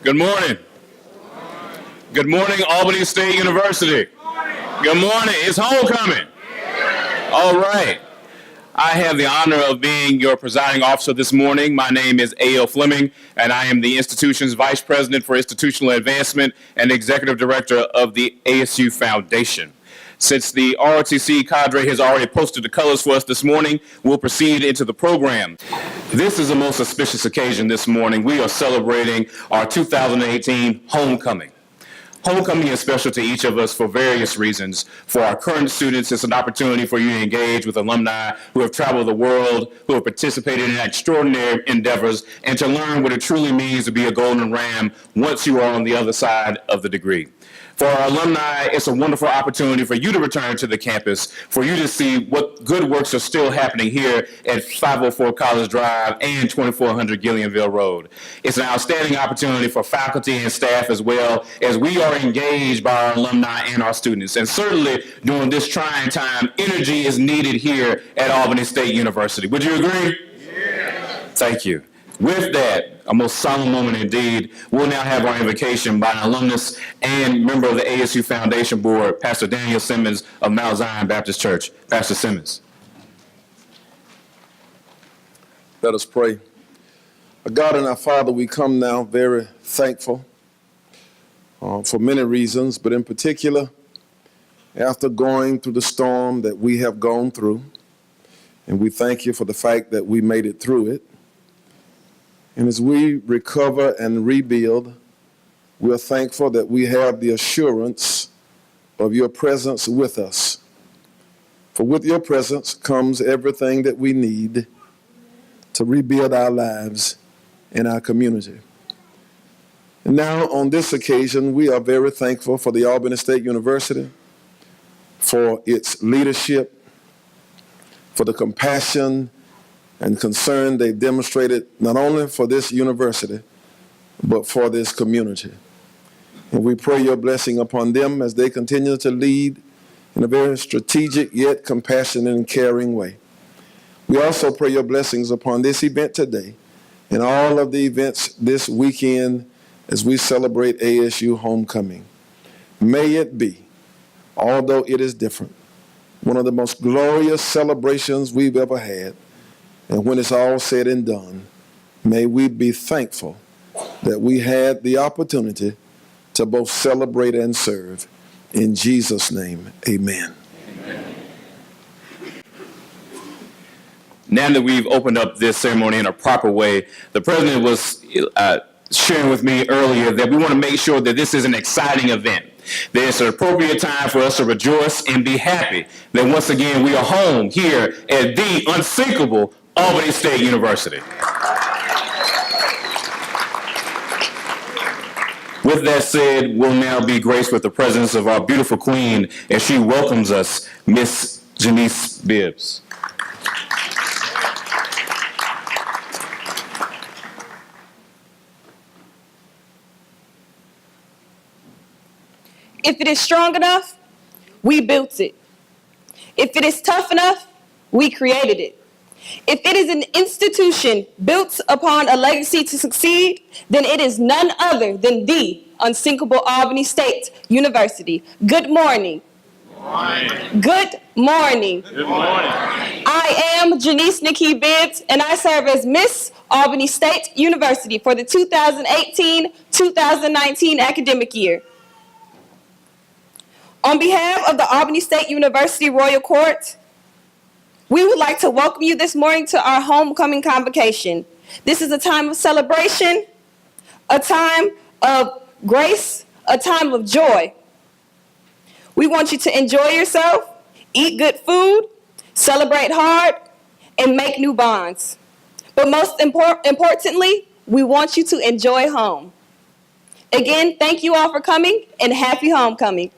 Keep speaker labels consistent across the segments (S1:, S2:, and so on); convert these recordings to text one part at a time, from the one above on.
S1: Good morning. Good morning, Albany State University. Good morning. It's homecoming. All right. I have the honor of being your presiding officer this morning. My name is A.L. Fleming, and I am the institution's Vice President for Institutional Advancement and Executive Director of the ASU Foundation. Since the ROTC cadre has already posted the colors for us this morning, we'll proceed into the program. This is a most auspicious occasion this morning. We are celebrating our 2018 homecoming. Homecoming is special to each of us for various reasons. For our current students, it's an opportunity for you to engage with alumni who have traveled the world, who have participated in extraordinary endeavors, and to learn what it truly means to be a golden ram once you are on the other side of the degree. For our alumni, it's a wonderful opportunity for you to return to the campus, for you to see what good works are still happening here at 504 College Drive and 2400 Gillionville Road. It's an outstanding opportunity for faculty and staff as well, as we are engaged by our alumni and our students. And certainly during this trying time, energy is needed here at Albany State University. Would you agree? Yes. Thank you. With that, a most solemn moment indeed, we'll now have our invocation by an alumnus and member of the ASU Foundation Board, Pastor Daniel Simmons of Mount Zion Baptist Church. Pastor Simmons.
S2: Let us pray. Our God and our Father, we come now very thankful for many reasons, but in particular, after going through the storm that we have gone through, and we thank you for the fact that we made it through it. And as we recover and rebuild, we're thankful that we have the assurance of your presence with us. For with your presence comes everything that we need to rebuild our lives and our community. And now on this occasion, we are very thankful for the Albany State University, for its leadership, for the compassion and concern they've demonstrated not only for this university, but for this community. And we pray your blessing upon them as they continue to lead in a very strategic yet compassionate and caring way. We also pray your blessings upon this event today and all of the events this weekend as we celebrate ASU homecoming. May it be, although it is different, one of the most glorious celebrations we've ever had. And when it's all said and done, may we be thankful that we had the opportunity to both celebrate and serve. In Jesus' name, amen.
S1: Amen. Now that we've opened up this ceremony in a proper way, the president was sharing with me earlier that we want to make sure that this is an exciting event. That it's an appropriate time for us to rejoice and be happy that once again we are home here at the unsinkable Albany State University. With that said, we'll now be graced with the presence of our beautiful queen as she welcomes us, Miss Janice Bibbs.
S3: If it is strong enough, we built it. If it is tough enough, we created it. If it is an institution built upon a legacy to succeed, then it is none other than the unsinkable Albany State University. Good morning.
S1: Good morning.
S3: Good morning.
S1: Good morning.
S3: I am Janice Nikki Bibbs, and I serve as Miss Albany State University for the 2018-2019 academic year. On behalf of the Albany State University Royal Court, we would like to welcome you this morning to our homecoming convocation. This is a time of celebration, a time of grace, a time of joy. We want you to enjoy yourself, eat good food, celebrate hard, and make new bonds. But most importantly, we want you to enjoy home. Again, thank you all for coming, and happy homecoming.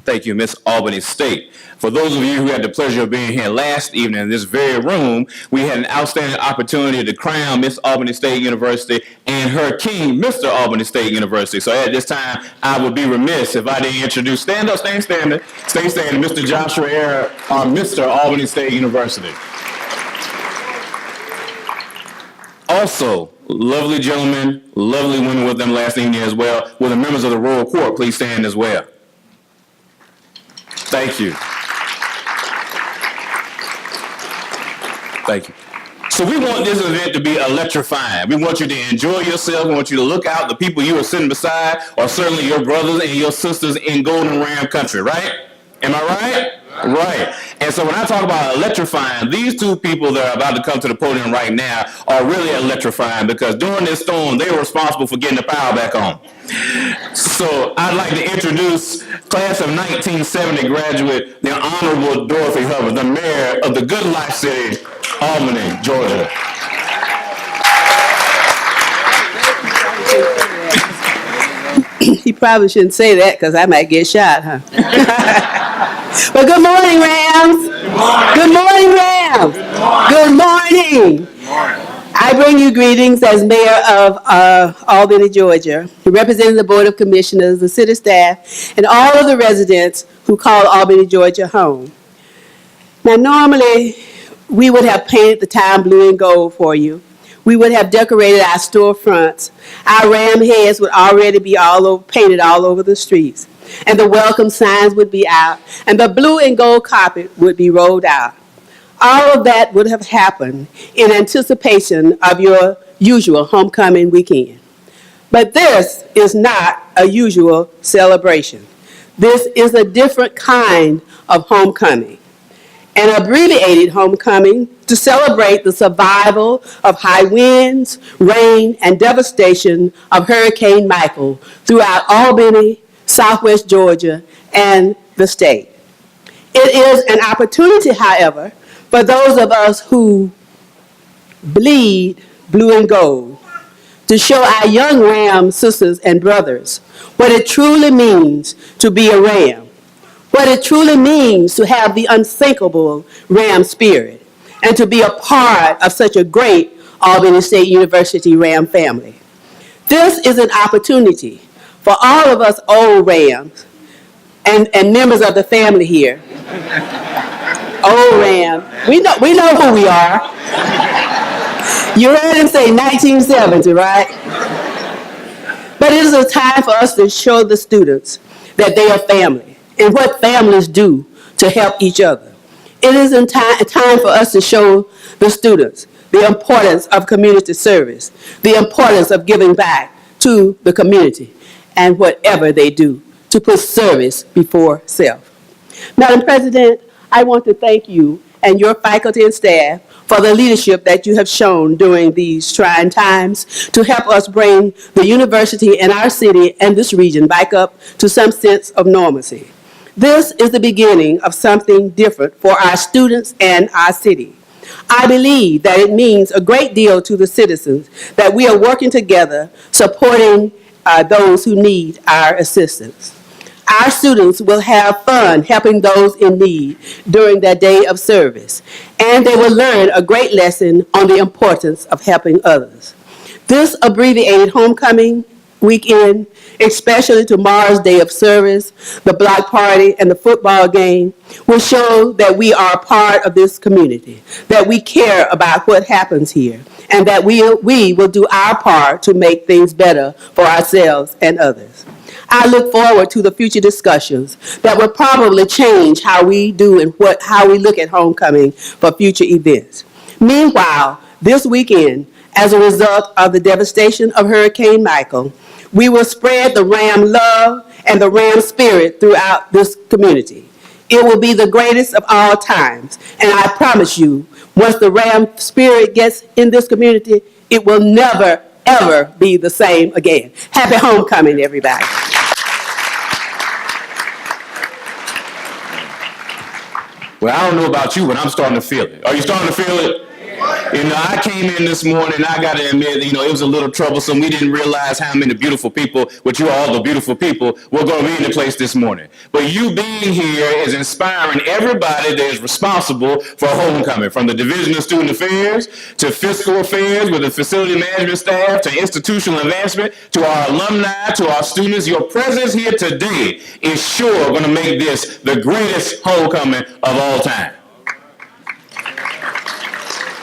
S1: Thank you, Miss Albany State. For those of you who had the pleasure of being here last evening in this very room, we had an outstanding opportunity to crown Miss Albany State University and her king, Mr. Albany State University. So at this time, I would be remiss if I didn't introduce, stand up, stay standing, Mr. Joshua Ayer, Mr. Albany State University. Also, lovely gentlemen, lovely women with them last evening as well. Will the members of the Royal Court please stand as well? Thank you. Thank you. So we want this event to be electrifying. We want you to enjoy yourself. We want you to look out. The people you are sitting beside are certainly your brothers and your sisters in Golden Ram country, right? Am I right? Right. And so when I talk about electrifying, these two people that are about to come to the podium right now are really electrifying because during this storm, they were responsible for getting the power back on. So I'd like to introduce class of 1970 graduate, the Honorable Dorothy Hubbard, the mayor of the Good Life City, Albany, Georgia.
S4: He probably shouldn't say that because I might get shot, huh? But good morning, Rams. Good morning, Rams. Good morning. I bring you greetings as mayor of Albany, Georgia, representing the Board of Commissioners, the city staff, and all of the residents who call Albany, Georgia home. Now, normally, we would have painted the town blue and gold for you. We would have decorated our storefronts. Our ram heads would already be painted all over the streets. And the welcome signs would be out. And the blue and gold carpet would be rolled out. All of that would have happened in anticipation of your usual homecoming weekend. But this is not a usual celebration. This is a different kind of homecoming. An abbreviated homecoming to celebrate the survival of high winds, rain, and devastation of Hurricane Michael throughout Albany, Southwest Georgia, and the state. It is an opportunity, however, for those of us who bleed blue and gold to show our young Ram sisters and brothers what it truly means to be a Ram, what it truly means to have the unthinkable Ram spirit, and to be a part of such a great Albany State University Ram family. This is an opportunity for all of us old Rams and members of the family here. Old Ram, we know who we are. You heard him say 1970, right? But it is a time for us to show the students that they are family and what families do to help each other. It is a time for us to show the students the importance of community service, the importance of giving back to the community and whatever they do to put service before self. Madam President, I want to thank you and your faculty and staff for the leadership that you have shown during these trying times to help us bring the university and our city and this region back up to some sense of normalcy. This is the beginning of something different for our students and our city. I believe that it means a great deal to the citizens that we are working together, supporting those who need our assistance. Our students will have fun helping those in need during their day of service, and they will learn a great lesson on the importance of helping others. This abbreviated homecoming weekend, especially tomorrow's day of service, the block party, and the football game, will show that we are a part of this community, that we care about what happens here, and that we will do our part to make things better for ourselves and others. I look forward to the future discussions that will probably change how we do and how we look at homecoming for future events. Meanwhile, this weekend, as a result of the devastation of Hurricane Michael, we will spread the Ram love and the Ram spirit throughout this community. It will be the greatest of all times, and I promise you, once the Ram spirit gets in this community, it will never, ever be the same again. Happy homecoming, everybody.
S1: Well, I don't know about you, but I'm starting to feel it. Are you starting to feel it? You know, I came in this morning, and I got to admit, you know, it was a little troublesome. We didn't realize how many beautiful people, which you are all the beautiful people, were going to be in the place this morning. But you being here is inspiring everybody that is responsible for homecoming, from the Division of Student Affairs to Fiscal Affairs with the facility management staff to institutional advancement to our alumni, to our students. Your presence here today is sure going to make this the greatest homecoming of all time.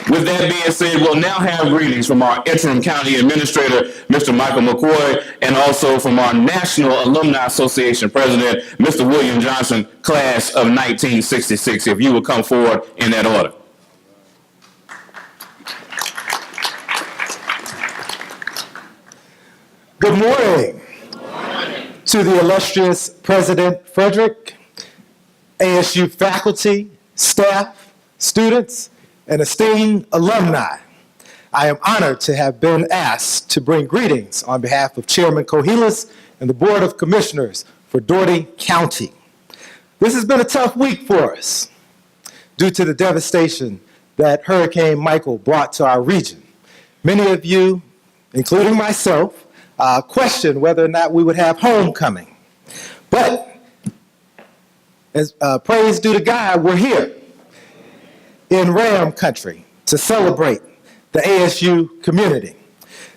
S1: With that being said, we'll now have greetings from our interim county administrator, Mr. Michael McCoy, and also from our National Alumni Association president, Mr. William Johnson, class of 1966. If you will come forward in that order.
S5: Good morning. To the illustrious President Frederick, ASU faculty, staff, students, and esteemed alumni. I am honored to have been asked to bring greetings on behalf of Chairman Kohelas and the Board of Commissioners for Dougherty County. This has been a tough week for us due to the devastation that Hurricane Michael brought to our region. Many of you, including myself, questioned whether or not we would have homecoming. But as praise due to God, we're here in Ram country to celebrate the ASU community.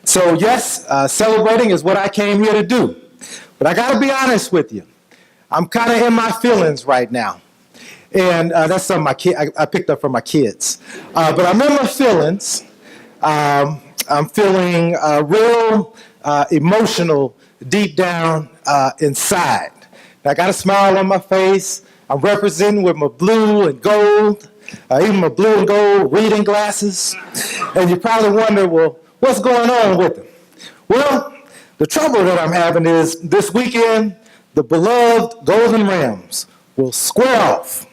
S5: So yes, celebrating is what I came here to do. But I gotta be honest with you. I'm kind of in my feelings right now. And that's something I picked up from my kids. But I'm in my feelings. I'm feeling real emotional deep down inside. I got a smile on my face. I'm representing with my blue and gold, even my blue and gold reading glasses. And you probably wonder, well, what's going on with them? Well, the trouble that I'm having is this weekend, the beloved Golden Rams will square off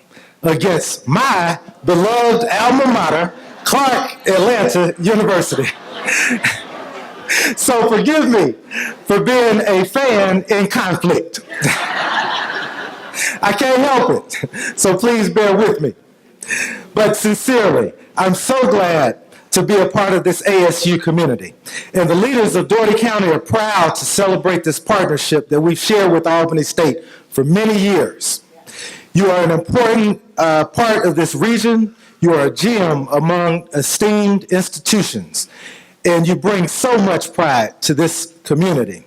S5: against my beloved alma mater, Clark Atlanta University. So forgive me for being a fan in conflict. I can't help it, so please bear with me. But sincerely, I'm so glad to be a part of this ASU community. And the leaders of Dougherty County are proud to celebrate this partnership that we've shared with Albany State for many years. You are an important part of this region. You are a gem among esteemed institutions. And you bring so much pride to this community.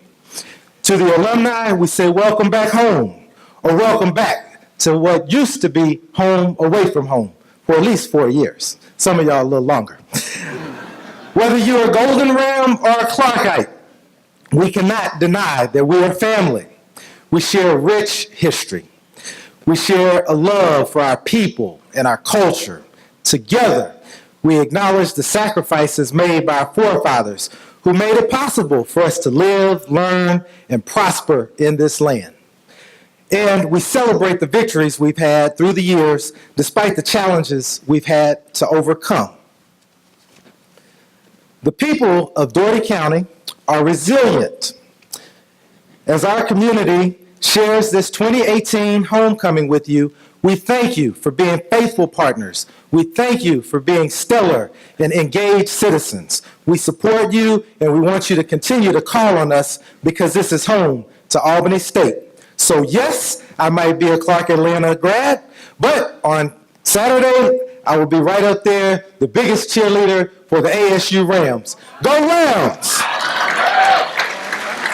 S5: To the alumni, we say welcome back home, or welcome back to what used to be home away from home for at least 4 years. Some of y'all a little longer. Whether you're a Golden Ram or a Clarkite, we cannot deny that we are family. We share rich history. We share a love for our people and our culture. Together, we acknowledge the sacrifices made by our forefathers who made it possible for us to live, learn, and prosper in this land. And we celebrate the victories we've had through the years, despite the challenges we've had to overcome. The people of Dougherty County are resilient. As our community shares this 2018 homecoming with you, we thank you for being faithful partners. We thank you for being stellar and engaged citizens. We support you, and we want you to continue to call on us because this is home to Albany State. So yes, I might be a Clark Atlanta grad, but on Saturday, I will be right up there, the biggest cheerleader for the ASU Rams. Go Rams!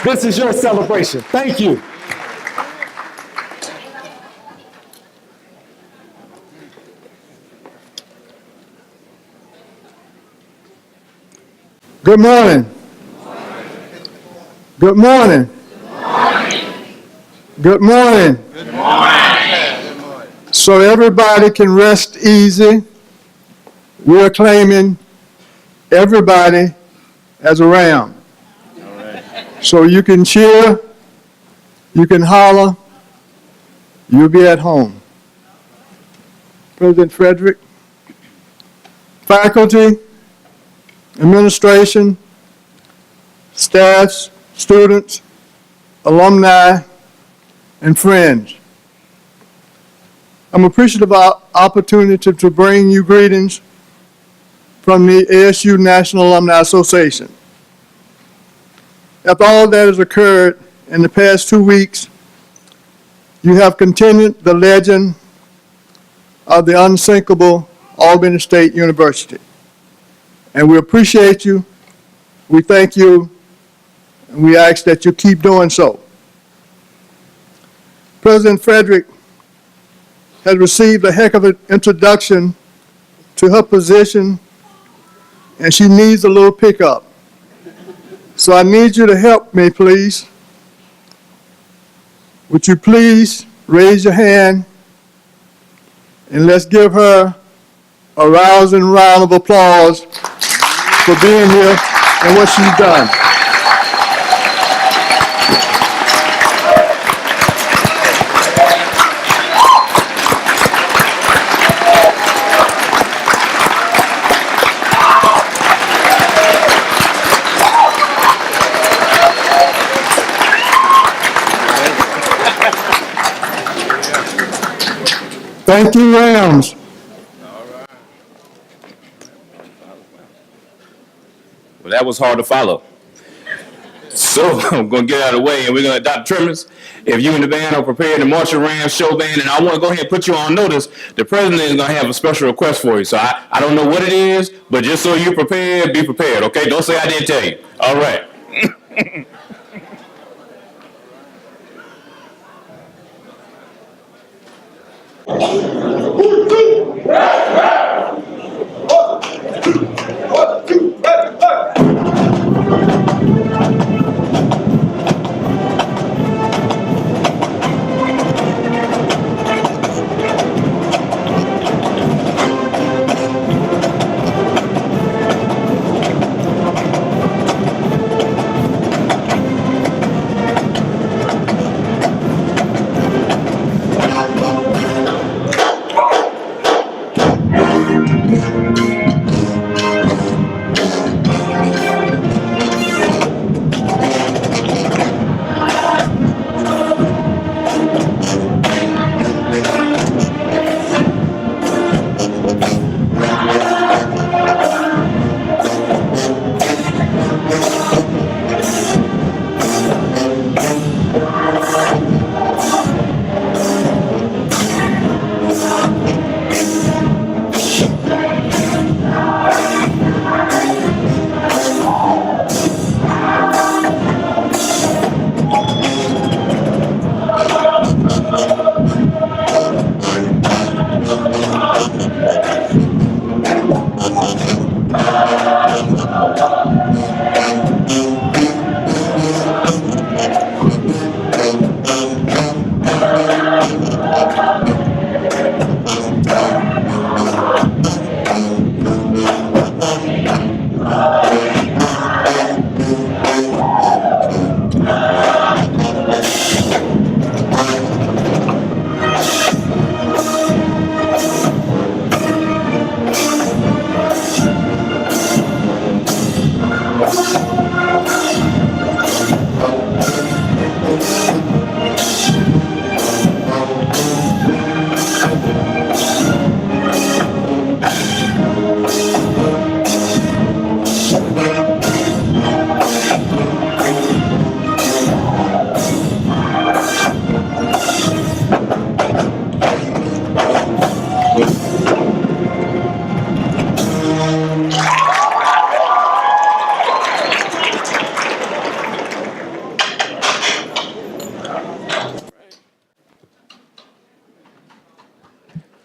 S5: This is your celebration. Thank you.
S6: Good morning. Good morning. Good morning. Good morning. So everybody can rest easy. We're claiming everybody as a Ram. So you can cheer, you can holler, you'll be at home. President Frederick, faculty, administration, staffs, students, alumni, and friends. I'm appreciative of our opportunity to bring you greetings from the ASU National Alumni Association. After all that has occurred in the past 2 weeks, you have continued the legend of the unsinkable Albany State University. And we appreciate you, we thank you, and we ask that you keep doing so. President Frederick has received a heck of an introduction to her position, and she needs a little pickup. So I need you to help me, please. Would you please raise your hand and let's give her a rousing round of applause for being here and what she's done. Thank you, Rams.
S1: Well, that was hard to follow. So I'm going to get out of the way, and we're going to, Dr. Trimmers, if you and the band are prepared to march your Rams show band, and I want to go ahead and put you on notice, the president is going to have a special request for you. So I don't know what it is, but just so you're prepared, be prepared, okay? Don't say I didn't tell you. All right.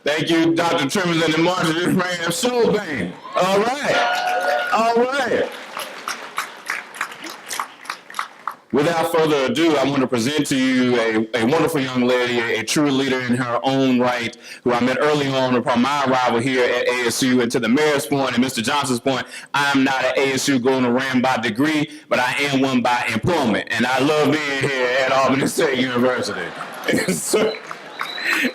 S1: Thank you, Dr. Trimmers and the March of this Rams show band. All right. All right. Without further ado, I want to present to you a wonderful young lady, a true leader in her own right, who I met early on upon my arrival here at ASU. And to the mayor's point and Mr. Johnson's point, I'm not an ASU Golden Ram by degree, but I am one by employment. And I love being here at Albany State University.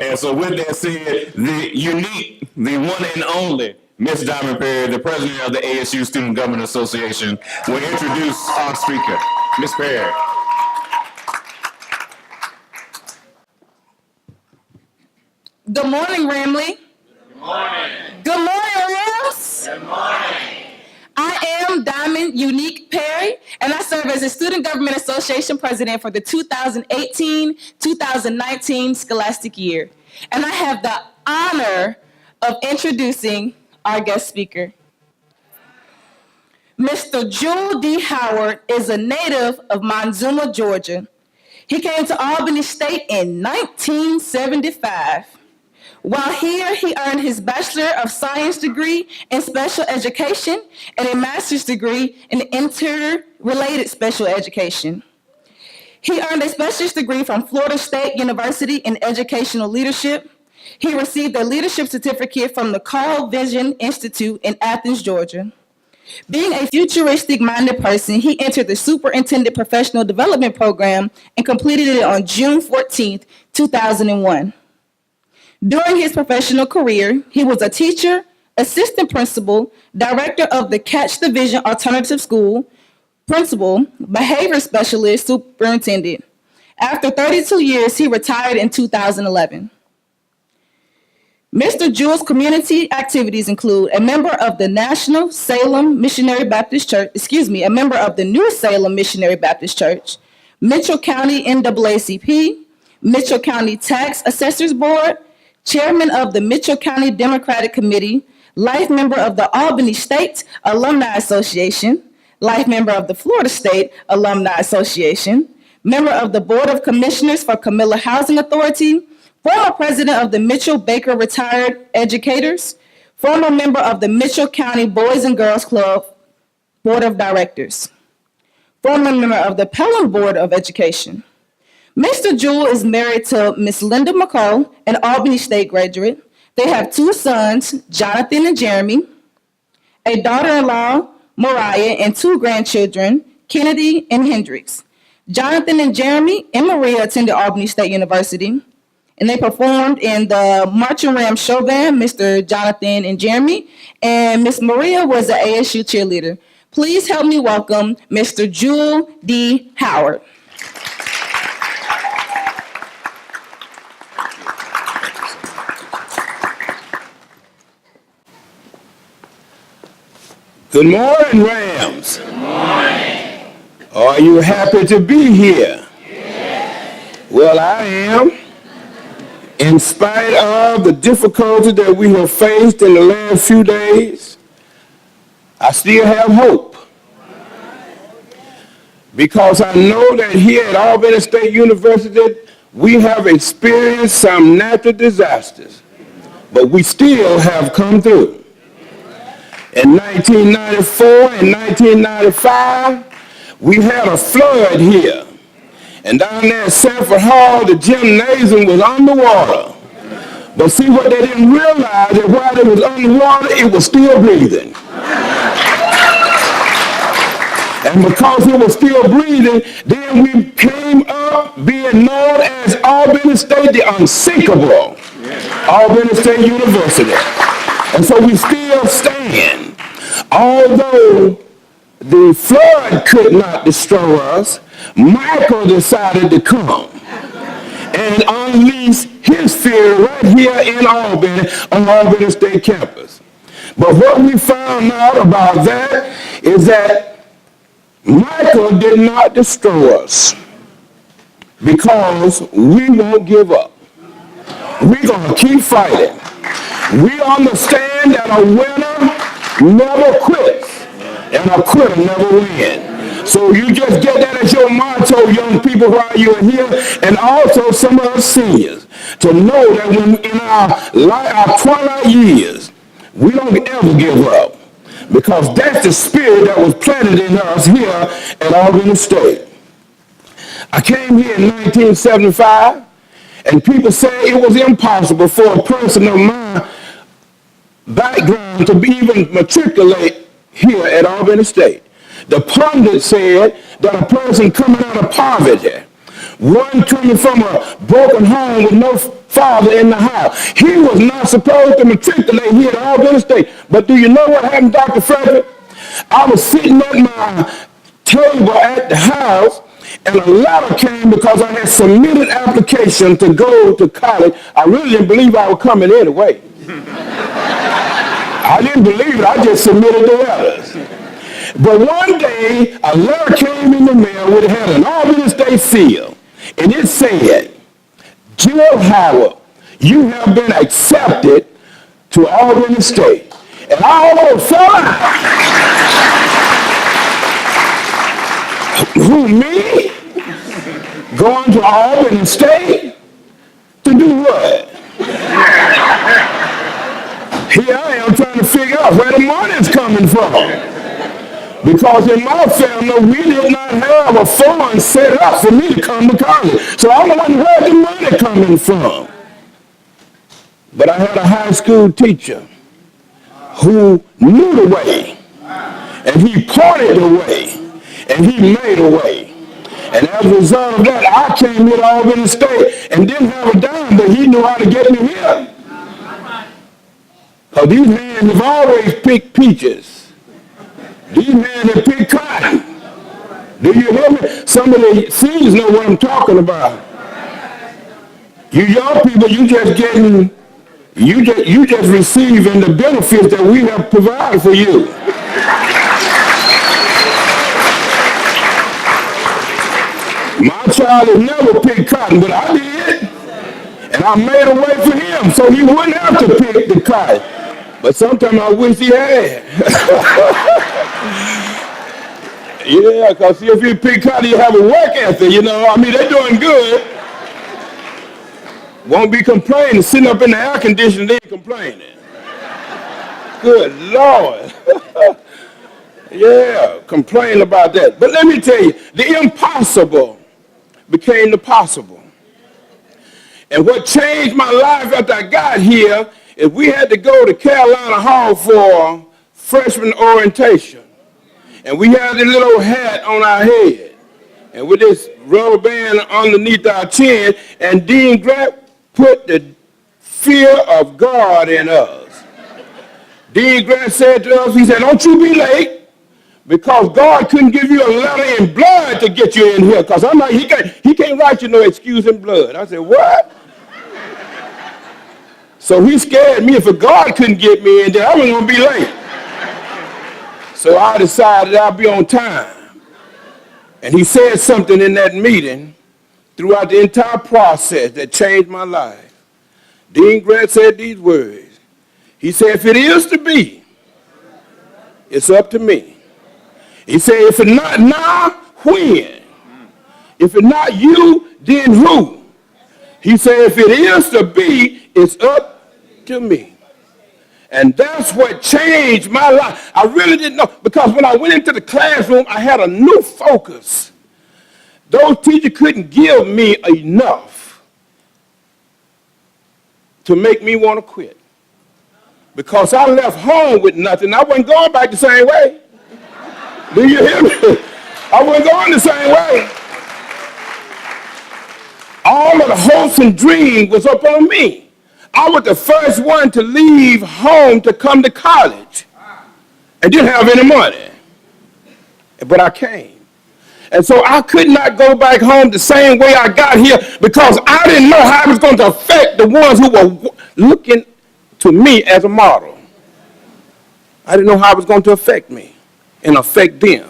S1: And so with that said, the unique, the one and only Ms. Diamond Perry, the president of the ASU Student Government Association, will introduce our speaker. Ms. Perry.
S3: Good morning, Ramley. Good morning. Good morning, Rams.
S7: Rams. Good morning. I am Diamond Unique Perry, and I serve as the Student Government Association President for the 2018-2019 scholastic year. And I have the honor of introducing our guest speaker. Mr. Judy Howard is a native of Monzuma, Georgia. He came to Albany State in 1975. While here, he earned his Bachelor of Science degree in Special Education and a Master's degree in Interrelated Special Education. He earned a Specialist degree from Florida State University in Educational Leadership. He received a leadership certificate from the Carl Vision Institute in Athens, Georgia. Being a futuristic-minded person, he entered the Superintendent Professional Development Program and completed it on June 14, 2001. During his professional career, he was a teacher, assistant principal, director of the Catch the Vision Alternative School, principal, behavior specialist, superintendent. After 32 years, he retired in 2011. Mr. Jewell's community activities include a member of the National Salem Missionary Baptist Church, a member of the New Salem Missionary Baptist Church, Mitchell County NAACP, Mitchell County Tax Assessors Board, chairman of the Mitchell County Democratic Committee, life member of the Albany State Alumni Association, life member of the Florida State Alumni Association, member of the Board of Commissioners for Camilla Housing Authority, former president of the Mitchell Baker Retired Educators, former member of the Mitchell County Boys and Girls Club Board of Directors, former member of the Pelham Board of Education. Mr. Jewell is married to Miss Linda McCall, an Albany State graduate. They have two sons, Jonathan and Jeremy, a daughter-in-law, Mariah, and two grandchildren, Kennedy and Hendrix. Jonathan and Jeremy and Maria attended Albany State University, and they performed in the Marching Rams show band, Mr. Jonathan and Jeremy, and Miss Maria was an ASU cheerleader. Please help me welcome Mr. Judy Howard.
S1: Good morning, Rams. Good morning. Are you happy to be here? Yes. Well, I am. In spite of the difficulty that we have faced in the last few days, I still have hope. Because I know that here at Albany State University, we have experienced some natural disasters, but we still have come through. In 1994 and 1995, we had a flood here. And down there at Sanford Hall, the gymnasium was underwater. But see, what they didn't realize is while it was underwater, it was still breathing. And because it was still breathing, then we came up being known as Albany State, the unsinkable Albany State University. And so we still stand. Although the flood could not destroy us, Michael decided to come and unleash his fear right here in Albany on Albany State campus. But what we found out about that is that Michael did not destroy us because we won't give up. We're going to keep fighting. We understand that a winner never quits and a quitter never wins. So you just get that as your motto, young people, while you're here, and also some of us seniors, to know that when in our twilight years, we don't ever give up, because that's the spirit that was planted in us here at Albany State. I came here in 1975, and people say it was impossible for a person of my background to even matriculate here at Albany State. The pundit said that a person coming out of poverty, one coming from a broken home with no father in the house, he was not supposed to matriculate here at Albany State. But do you know what happened, Dr. Frederick? I was sitting at my table at the house, and a letter came because I had submitted application to go to college. I really didn't believe I was coming anyway.
S2: I didn't believe it. I just submitted the letters. But one day, a letter came in the mail which had an Albany State seal. And it said, Judy Howard, you have been accepted to Albany State. And I almost fell out. Who, me? Going to Albany State? To do what? Here I am trying to figure out where the money's coming from. Because in my family, we did not have a fund set up for me to come to college. So I wondered where the money coming from. But I had a high school teacher who knew the way. And he pointed the way. And he made a way. And as a result of that, I came here to Albany State and didn't have a dime, but he knew how to get me here. Because these men have always picked peaches. These men have picked cotton. Do you hear me? Some of the seniors know what I'm talking about. You young people, you just receiving the benefits that we have provided for you. My child has never picked cotton, but I did. And I made a way for him so he wouldn't have to pick the cotton. But sometimes I wish he had. Yeah, because if you pick cotton, you have a work ethic, you know. I mean, they're doing good. Won't be complaining, sitting up in the air conditioner, they ain't complaining. Good Lord. Yeah, complain about that. But let me tell you, the impossible became the possible. And what changed my life after I got here is we had to go to Carolina Hall for freshman orientation. And we had a little hat on our head. And with this rubber band underneath our chin, and Dean Grant put the fear of God in us. Dean Grant said to us, he said, don't you be late. Because God couldn't give you a letter in blood to get you in here. Because I'm like, he can't write you no excuse in blood. I said, what? So he scared me. If a God couldn't get me in there, I wasn't going to be late. So I decided I'd be on time. And he said something in that meeting throughout the entire process that changed my life. Dean Grant said these words. He said, if it is to be, it's up to me. He said, if it's not now, when? If it's not you, then who? He said, if it is to be, it's up to me. And that's what changed my life. I really didn't know, because when I went into the classroom, I had a new focus. Those teachers couldn't give me enough to make me want to quit. Because I left home with nothing. I wasn't going back the same way. Do you hear me? I wasn't going the same way. All of the hopes and dreams was up on me. I was the first one to leave home to come to college and didn't have any money. But I came. And so I could not go back home the same way I got here because I didn't know how it was going to affect the ones who were looking to me as a model. I didn't know how it was going to affect me and affect them.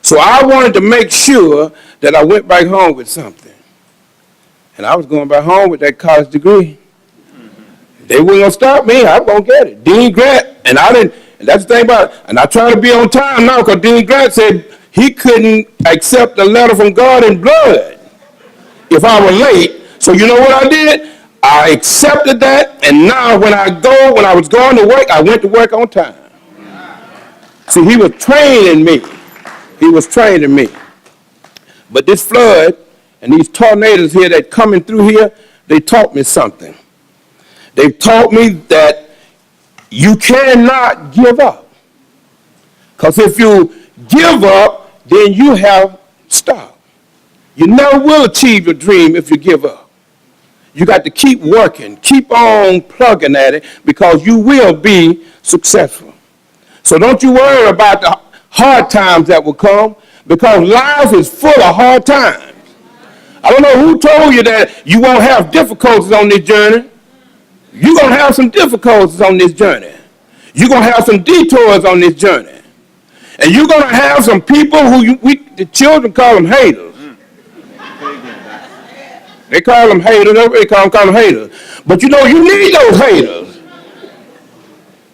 S2: So I wanted to make sure that I went back home with something. And I was going back home with that college degree. They weren't going to stop me. I was going to get it. Dean Grant, and I didn't, and that's the thing about it. And I try to be on time now because Dean Grant said he couldn't accept a letter from God in blood if I were late. So you know what I did? I accepted that, and now when I was going to work, I went to work on time. See, he was training me. He was training me. But this flood and these tornadoes here that coming through here, they taught me something. They taught me that you cannot give up. Because if you give up, then you have stopped. You never will achieve your dream if you give up. You got to keep working, keep on plugging at it, because you will be successful. So don't you worry about the hard times that will come, because life is full of hard times. I don't know who told you that you won't have difficulties on this journey. You're going to have some difficulties on this journey.
S8: You're going to have some detours on this journey. And you're going to have some people who the children call them haters. They call them haters. They call them haters. But you know, you need those haters.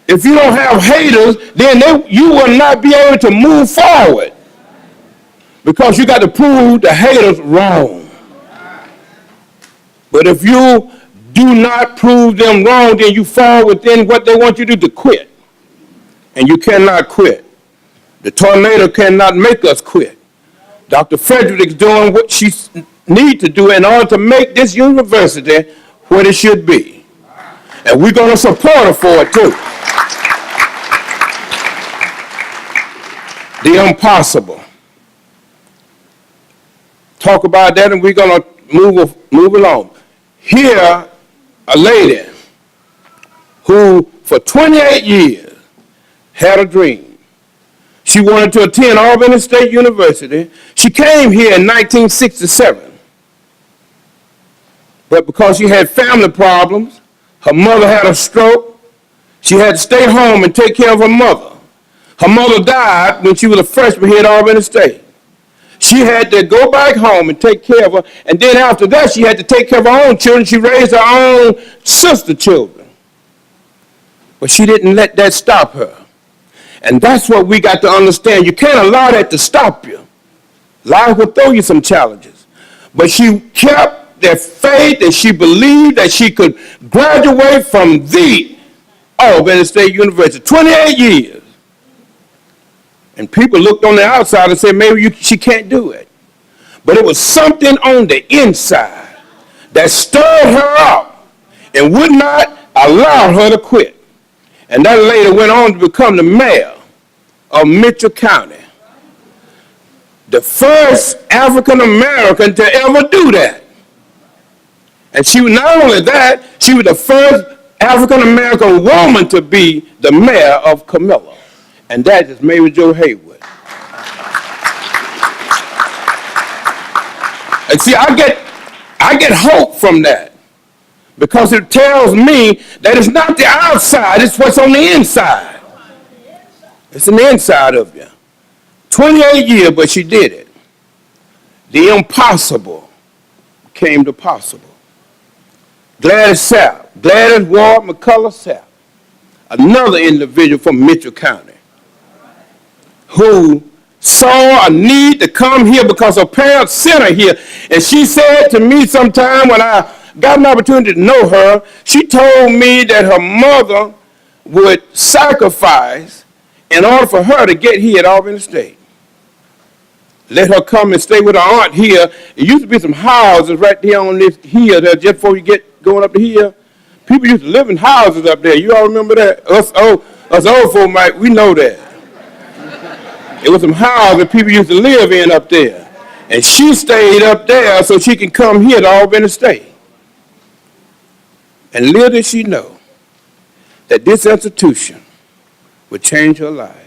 S8: If you don't have haters, then you will not be able to move forward. Because you got to prove the haters wrong. But if you do not prove them wrong, then you fall within what they want you to do, to quit. And you cannot quit. The tornado cannot make us quit. Dr. Frederick is doing what she needs to do in order to make this university what it should be. And we're going to support her for it too. The impossible. Talk about that and we're going to move along. Here, a lady who for 28 years had a dream. She wanted to attend Albany State University. She came here in 1967. But because she had family problems, her mother had a stroke, she had to stay home and take care of her mother. Her mother died when she was a freshman here at Albany State. She had to go back home and take care of her, and then after that she had to take care of her own children. She raised her own sister children. But she didn't let that stop her. And that's what we got to understand. You can't allow that to stop you. Life will throw you some challenges. But she kept that faith and she believed that she could graduate from the Albany State University. 28 years. And people looked on the outside and said, maybe she can't do it. But it was something on the inside that stirred her up and would not allow her to quit. And that lady went on to become the mayor of Mitchell County. The first African American to ever do that. And she was not only that, she was the first African American woman to be the mayor of Camilla. And that is Mary Jo Haywood. And see, I get hope from that. Because it tells me that it's not the outside, it's what's on the inside. It's on the inside of you. 28 years, but she did it. The impossible came to possible. Gladys Sapp, Gladys Ward McCullough Sapp, another individual from Mitchell County, who saw a need to come here because her parents sent her here. And she said to me sometime when I got an opportunity to know her, she told me that her mother would sacrifice in order for her to get here at Albany State. Let her come and stay with her aunt here. It used to be some houses right there on this hill there just before you get going up the hill. People used to live in houses up there. You all remember that? Us old folk, we know that. It was some houses people used to live in up there. And she stayed up there so she can come here to Albany State. And little did she know that this institution would change her life.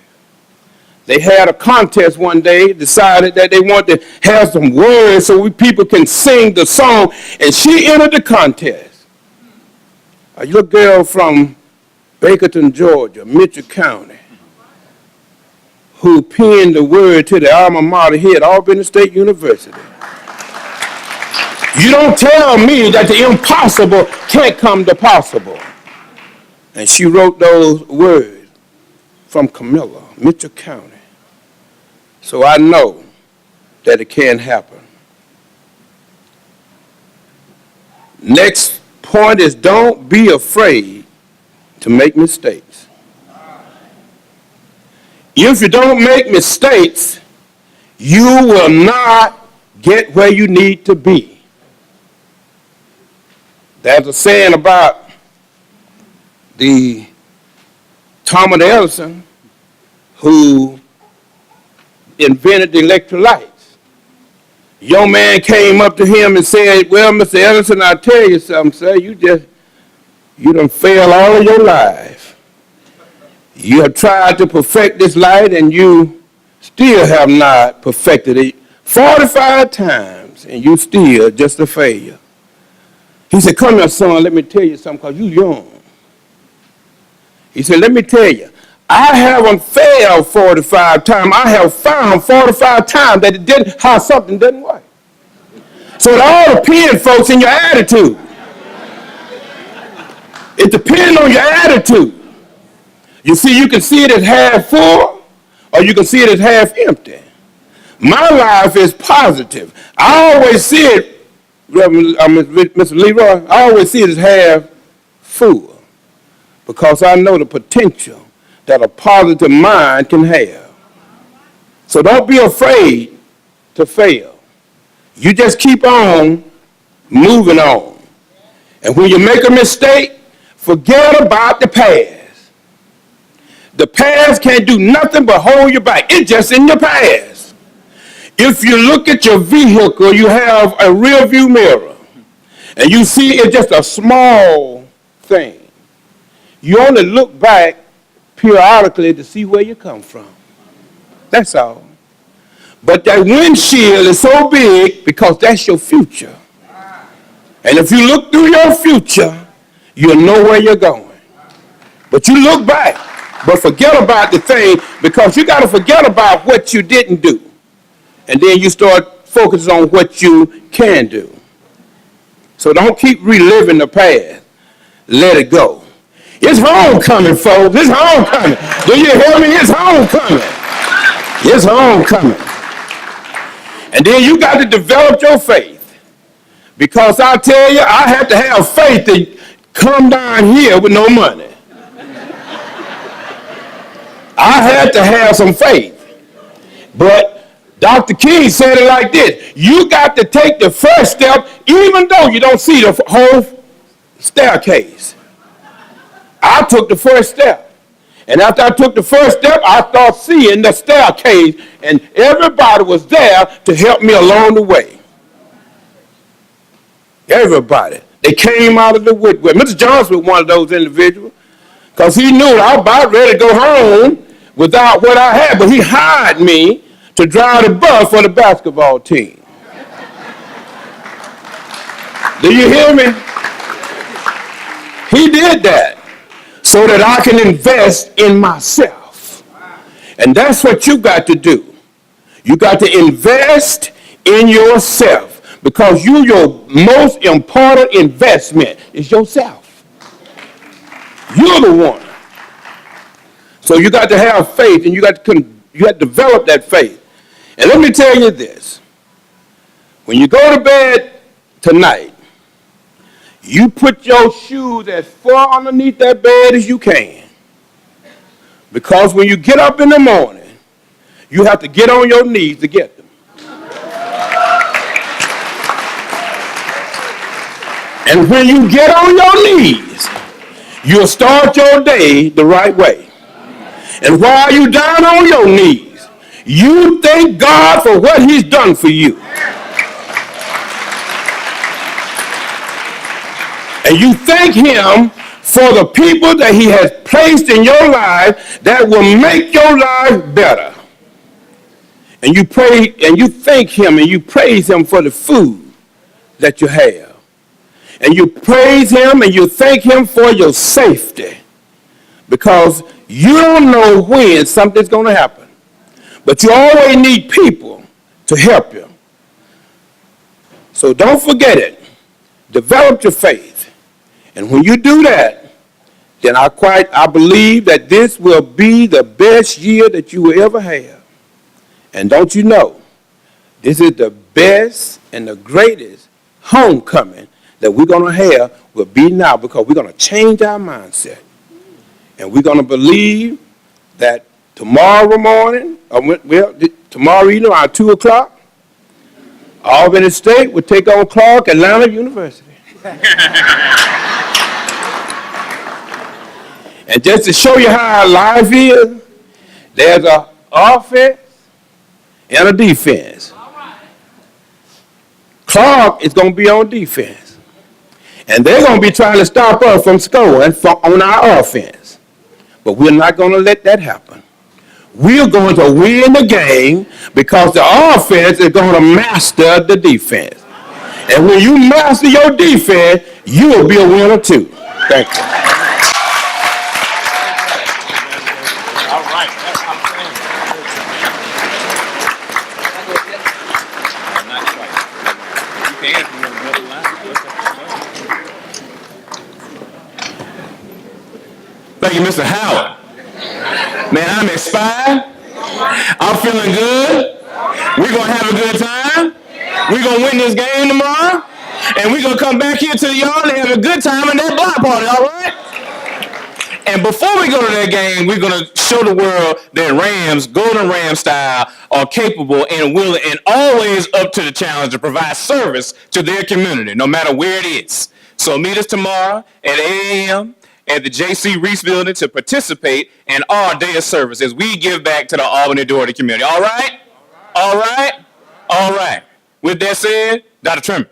S8: They had a contest one day, decided that they wanted to have some words so people can sing the song, and she entered the contest. A little girl from Bakerton, Georgia, Mitchell County, who penned the word to the alma mater here at Albany State University. You don't tell me that the impossible can't come to possible. And she wrote those words from Camilla, Mitchell County. So I know that it can happen. Next point is don't be afraid to make mistakes. If you don't make mistakes, you will not get where you need to be. There's a saying about the Thomas Edison who invented the electric lights. A young man came up to him and said, well, Mr. Edison, I'll tell you something, sir. You done failed all of your life. You have tried to perfect this light and you still have not perfected it 45 times and you still just a failure. He said, come here, son, let me tell you something because you're young. He said, let me tell you, I haven't failed 45 times. I have found 45 times that it didn't, how something didn't work. So it all depends, folks, in your attitude. It depends on your attitude. You see, you can see it as half full, or you can see it as half empty. My life is positive. I always see it, Mr. Leroy, I always see it as half full, because I know the potential that a positive mind can have. So don't be afraid to fail. You just keep on moving on. And when you make a mistake, forget about the past. The past can't do nothing but hold you back. It's just in your past. If you look at your vehicle, you have a rear view mirror, and you see it's just a small thing. You only look back periodically to see where you come from. That's all. But that windshield is so big because that's your future. And if you look through your future, you'll know where you're going. But you look back, but forget about the thing, because you got to forget about what you didn't do. And then you start focusing on what you can do. So don't keep reliving the past. Let it go. It's homecoming, folks. It's homecoming. Do you hear me? It's homecoming. It's homecoming. And then you got to develop your faith. Because I tell you, I have to have faith to come down here with no money. I had to have some faith. But Dr. King said it like this: you got to take the first step even though you don't see the whole staircase. I took the first step. And after I took the first step, I started seeing the staircase, and everybody was there to help me along the way. Everybody. They came out of the woodwork. Mr. Johnson was one of those individuals, because he knew I was about ready to go home without what I had, but he hired me to drive the bus for the basketball team. Do you hear me? He did that so that I can invest in myself. And that's what you got to do. You got to invest in yourself, because your most important investment is yourself. You're the one. So you got to have faith, and you got to develop that faith. And let me tell you this. When you go to bed tonight, you put your shoes as far underneath that bed as you can. Because when you get up in the morning, you have to get on your knees to get them. And when you get on your knees, you'll start your day the right way. And while you're down on your knees, you thank God for what he's done for you. And you thank him for the people that he has placed in your life that will make your life better. And you pray and you thank him and you praise him for the food that you have. And you praise him and you thank him for your safety, because you don't know when something's going to happen. But you always need people to help you. So don't forget it. Develop your faith. And when you do that, then I believe that this will be the best year that you will ever have. And don't you know, this is the best and the greatest homecoming that we're going to have will be now, because we're going to change our mindset. And we're going to believe that tomorrow morning, tomorrow evening around 2 o'clock, Albany State will take on Clark Atlanta University. And just to show you how our life is, there's an offense and a defense. Clark is going to be on defense. And they're going to be trying to stop us from scoring on our offense. But we're not going to let that happen. We're going to win the game because the offense is going to master the defense. And when you master your defense, you will be a winner too. Thank you.
S1: Thank you, Mr. Howard. Man, I'm inspired. I'm feeling good. We're going to have a good time. We're going to win this game tomorrow. And we're going to come back here to y'all and have a good time in that block party, all right? And before we go to that game, we're going to show the world that Rams, Golden Ram style, are capable and willing and always up to the challenge to provide service to their community, no matter where it is. So meet us tomorrow at 8 a.m. at the J.C. Reese Building to participate in our day of service as we give back to the Albany Auditorium community. All right? All right? All right. With that said, Dr. Trimmer.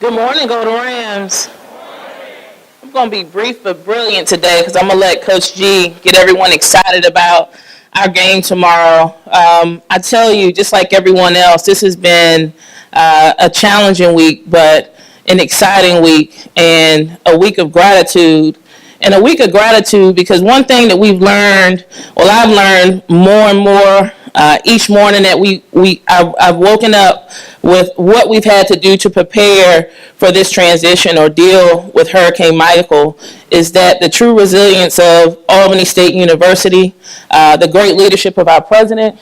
S9: Good morning, go to Rams. I'm going to be brief but brilliant today because I'm going to let Coach G get everyone excited about our game tomorrow. I tell you, just like everyone else, this has been a challenging week, but an exciting week and a week of gratitude. And a week of gratitude because one thing that we've learned, well, I've learned more and more each morning that I've woken up with what we've had to do to prepare for this transition or deal with Hurricane Michael is that the true resilience of Albany State University, the great leadership of our president,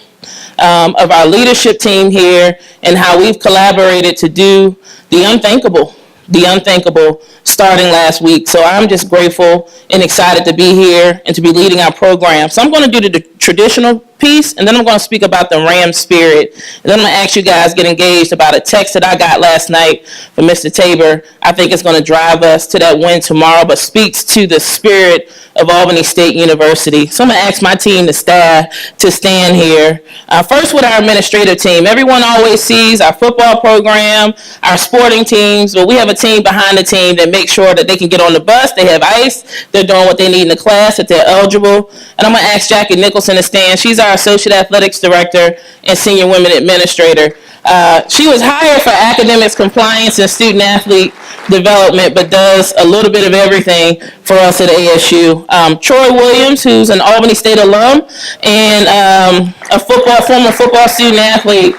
S9: of our leadership team here, and how we've collaborated to do the unthinkable starting last week. So I'm just grateful and excited to be here and to be leading our program. So I'm going to do the traditional piece, and then I'm going to speak about the Ram spirit. And then I'm going to ask you guys to get engaged about a text that I got last night from Mr. Tabor. I think it's going to drive us to that win tomorrow, but speaks to the spirit of Albany State University. So I'm going to ask my team, the staff, to stand here. First with our administrative team. Everyone always sees our football program, our sporting teams, but we have a team behind the team that makes sure that they can get on the bus, they have ice, they're doing what they need in the class, that they're eligible. And I'm going to ask Jackie Nicholson to stand. She's our Associate Athletics Director and Senior Women Administrator. She was hired for academics, compliance, and student athlete development, but does a little bit of everything for us at ASU. Troy Williams, who's an Albany State alum and a former football student athlete,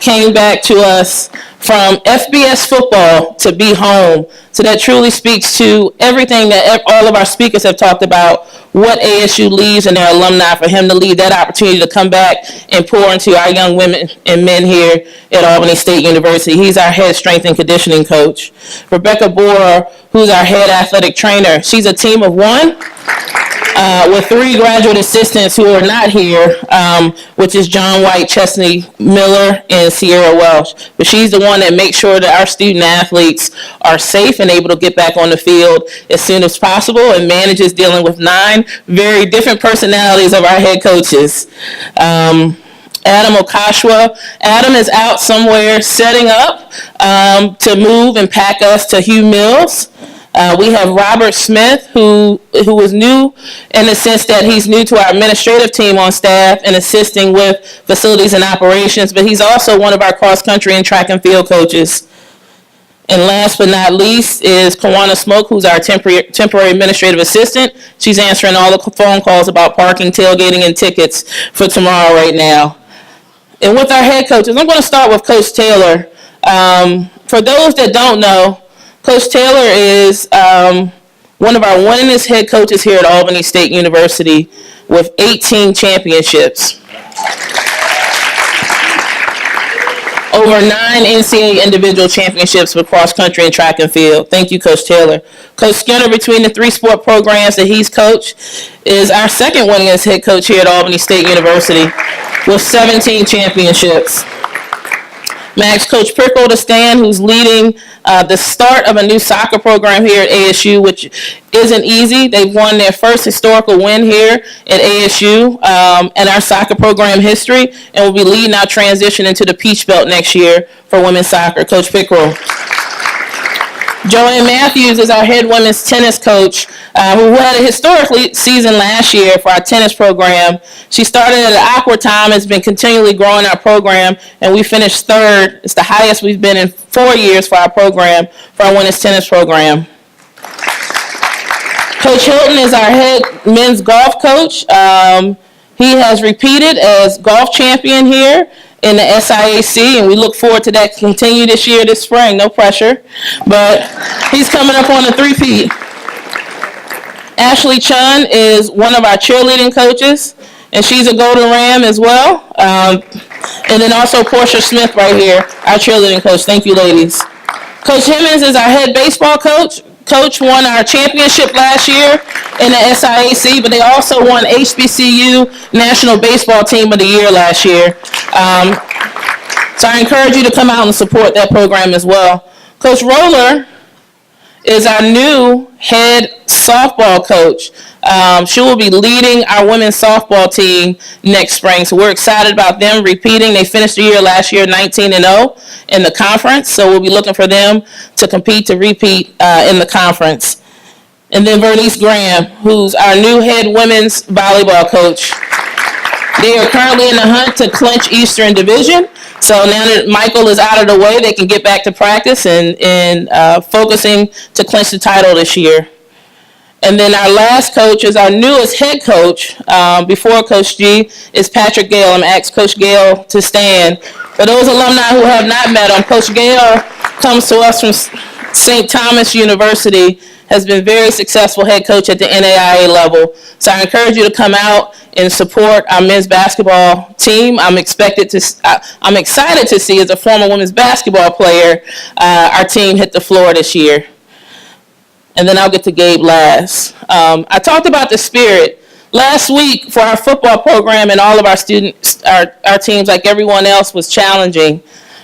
S9: came back to us from FBS football to be home. So that truly speaks to everything that all of our speakers have talked about, what ASU leaves in their alumni, for him to leave that opportunity to come back and pour into our young women and men here at Albany State University. He's our head strength and conditioning coach. Rebecca Borer, who's our head athletic trainer. She's a team of one. With 3 graduate assistants who are not here, which is John White, Chesney Miller, and Sierra Welsh. But she's the one that makes sure that our student athletes are safe and able to get back on the field as soon as possible, and manages dealing with 9 very different personalities of our head coaches. Adam Okashwa. Adam is out somewhere setting up to move and pack us to Hugh Mills. We have Robert Smith, who was new in the sense that he's new to our administrative team on staff and assisting with facilities and operations, but he's also one of our cross-country and track and field coaches. And last but not least is Kawana Smoke, who's our temporary administrative assistant. She's answering all the phone calls about parking, tailgating, and tickets for tomorrow right now. And with our head coaches, I'm going to start with Coach Taylor. For those that don't know, Coach Taylor is one of our winningest head coaches here at Albany State University with 18 championships. Over 9 NCAA individual championships for cross country and track and field. Thank you, Coach Taylor. Coach Skinner, between the 3 sport programs that he's coached, is our second winningest head coach here at Albany State University with 17 championships. Max Coach Prickle to stand, who's leading the start of a new soccer program here at ASU, which isn't easy. They've won their first historical win here at ASU in our soccer program history, and will be leading our transition into the Peach Belt next year for women's soccer. Coach Pickrell. Joanne Matthews is our head women's tennis coach, who had a historic season last year for our tennis program. She started at an awkward time, has been continually growing our program, and we finished 3rd. It's the highest we've been in 4 years for our program, for our women's tennis program. Coach Hilton is our head men's golf coach. He has repeated as golf champion here in the SIAC, and we look forward to that continue this year, this spring. No pressure, but he's coming up on a 3-peat. Ashley Chung is one of our cheerleading coaches, and she's a Golden Ram as well. And then also Portia Smith right here, our cheerleading coach. Thank you, ladies. Coach Hemmings is our head baseball coach. Coach won our championship last year in the SIAC, but they also won HBCU National Baseball Team of the Year last year. So I encourage you to come out and support that program as well. Coach Roller is our new head softball coach. She will be leading our women's softball team next spring. So we're excited about them repeating. They finished the year last year 19-0 in the conference. So we'll be looking for them to compete to repeat in the conference. And then Vernice Graham, who's our new head women's volleyball coach. They are currently in the hunt to clinch Eastern Division. So now that Michael is out of the way, they can get back to practice and focusing to clinch the title this year. And then our last coach is our newest head coach, before Coach G, is Patrick Gale. I'm going to ask Coach Gale to stand. For those alumni who have not met him, Coach Gale comes to us from St. Thomas University, has been very successful head coach at the NAIA level. So I encourage you to come out and support our men's basketball team. I'm excited to see, as a former women's basketball player, our team hit the floor this year. And then I'll get to Gabe last. I talked about the spirit. Last week for our football program and all of our students, our teams, like everyone else, was challenging.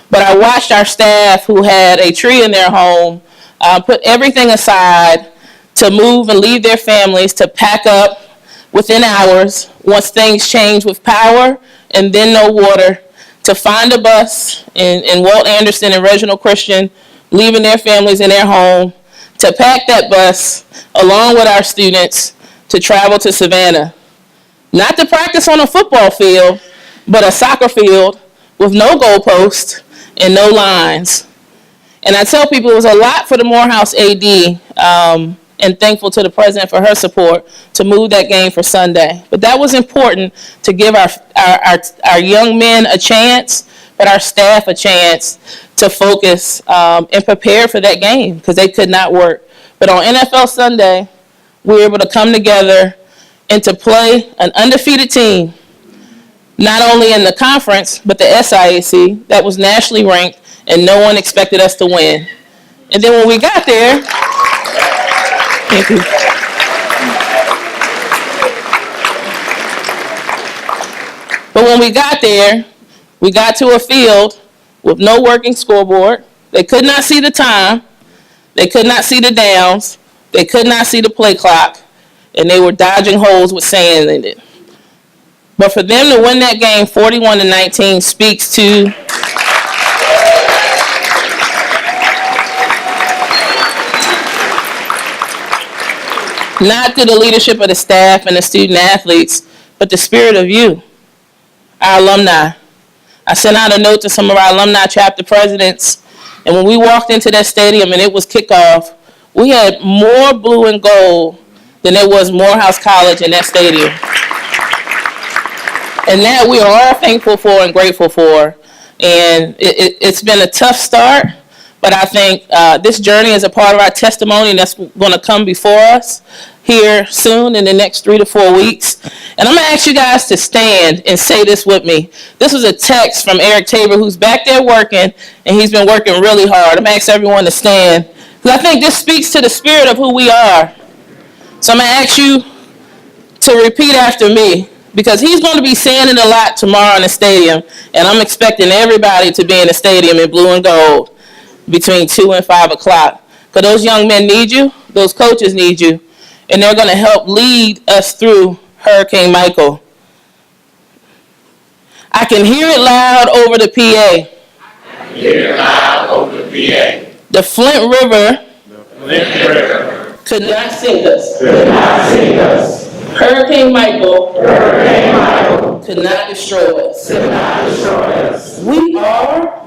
S9: But I watched our staff who had a tree in their home put everything aside to move and leave their families, to pack up within hours once things change with power and then no water, to find a bus in Walt Anderson and Reginald Christian, leaving their families in their home, to pack that bus along with our students to travel to Savannah. Not to practice on a football field, but a soccer field with no goalposts and no lines. And I tell people it was a lot for the Morehouse AD, and thankful to the president for her support to move that game for Sunday. But that was important to give our young men a chance, but our staff a chance to focus and prepare for that game, because they could not work. But on NFL Sunday, we were able to come together and to play an undefeated team, not only in the conference, but the SIAC that was nationally ranked, and no one expected us to win. And then when we got there, thank you. But when we got there, we got to a field with no working scoreboard. They could not see the time. They could not see the downs. They could not see the play clock. And they were dodging holes with sand in it. But for them to win that game 41-19 speaks to not to the leadership of the staff and the student athletes, but the spirit of you, our alumni. I sent out a note to some of our alumni chapter presidents, and when we walked into that stadium and it was kickoff, we had more blue and gold than there was Morehouse College in that stadium. And that we are all thankful for and grateful for. And it's been a tough start, but I think this journey is a part of our testimony that's going to come before us here soon in the next 3 to 4 weeks. And I'm going to ask you guys to stand and say this with me. This was a text from Eric Tabor, who's back there working, and he's been working really hard. I'm going to ask everyone to stand, because I think this speaks to the spirit of who we are. So I'm going to ask you to repeat after me, because he's going to be saying it a lot tomorrow in the stadium, and I'm expecting everybody to be in the stadium in blue and gold between 2 and 5 o'clock. Because those young men need you, those coaches need you, and they're going to help lead us through Hurricane Michael. I can hear it loud over the PA. I can hear it loud over the PA. The Flint River, could not sink us. Could not sink us. Hurricane Michael, could not destroy us. Could not destroy us. We are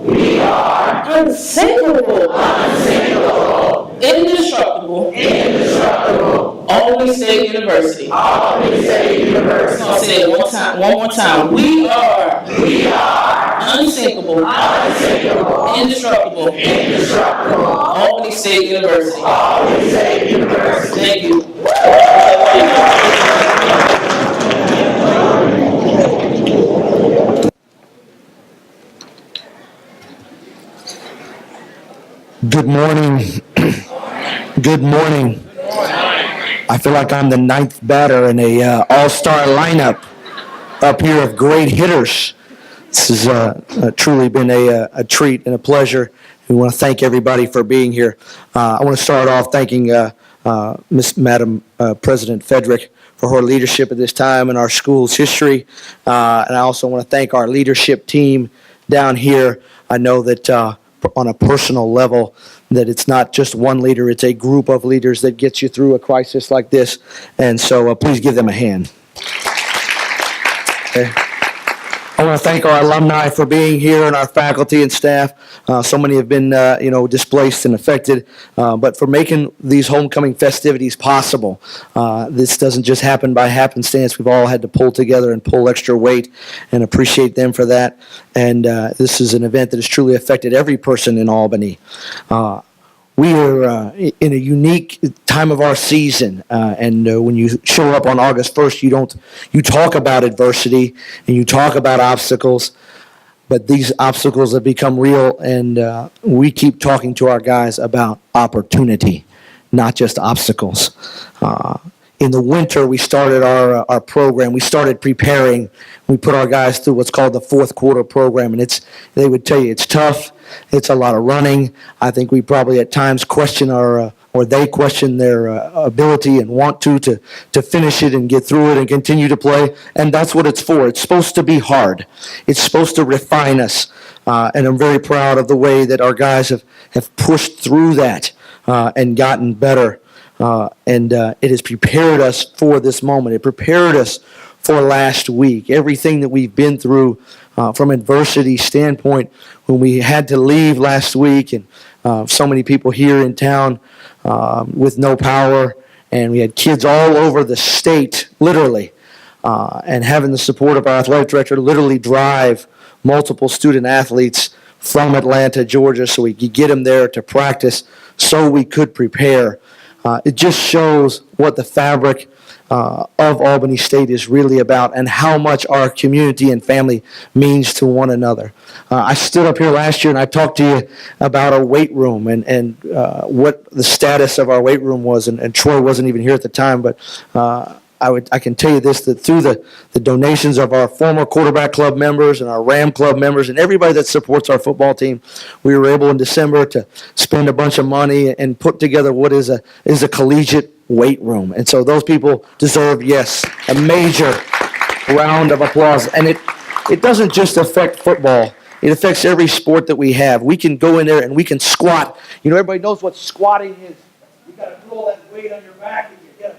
S9: unsinkable. Unsinkable. Indestructible. Indestructible. Albany State University. Albany State University. I'll say it one more time. We are unsinkable. Unsinkable. Indestructible. Indestructible. Albany State University. Albany State University. Thank you.
S5: Good morning. Good morning. I feel like I'm the 9th batter in a all-star lineup up here of great hitters. This has truly been a treat and a pleasure. We want to thank everybody for being here. I want to start off thanking Madam President Federick
S10: for her leadership at this time in our school's history. And I also want to thank our leadership team down here. I know that on a personal level, that it's not just one leader, it's a group of leaders that gets you through a crisis like this. And so please give them a hand. Okay. I want to thank our alumni for being here and our faculty and staff. So many have been, displaced and affected, but for making these homecoming festivities possible. This doesn't just happen by happenstance. We've all had to pull together and pull extra weight, and appreciate them for that. And this is an event that has truly affected every person in Albany. We are in a unique time of our season, and when you show up on August 1st, you talk about adversity and you talk about obstacles, but these obstacles have become real, and we keep talking to our guys about opportunity, not just obstacles. In the winter, we started our program. We started preparing. We put our guys through what's called the fourth quarter program, and they would tell you it's tough. It's a lot of running. I think we probably at times question or they question their ability and want to finish it and get through it and continue to play. And that's what it's for. It's supposed to be hard. It's supposed to refine us. And I'm very proud of the way that our guys have pushed through that and gotten better. And it has prepared us for this moment. It prepared us for last week. Everything that we've been through from adversity standpoint, when we had to leave last week, and so many people here in town with no power, and we had kids all over the state, literally, and having the support of our athletic director literally drive multiple student athletes from Atlanta, Georgia, so we could get them there to practice so we could prepare. It just shows what the fabric of Albany State is really about, and how much our community and family means to one another. I stood up here last year and I talked to you about our weight room and what the status of our weight room was, and Troy wasn't even here at the time, but I can tell you this, that through the donations of our former quarterback club members and our Ram club members and everybody that supports our football team, we were able in December to spend a bunch of money and put together what is a collegiate weight room. And so those people deserve, yes, a major round of applause. And it doesn't just affect football. It affects every sport that we have. We can go in there and we can squat. Everybody knows what squatting is. You got to throw that weight on your back, and you got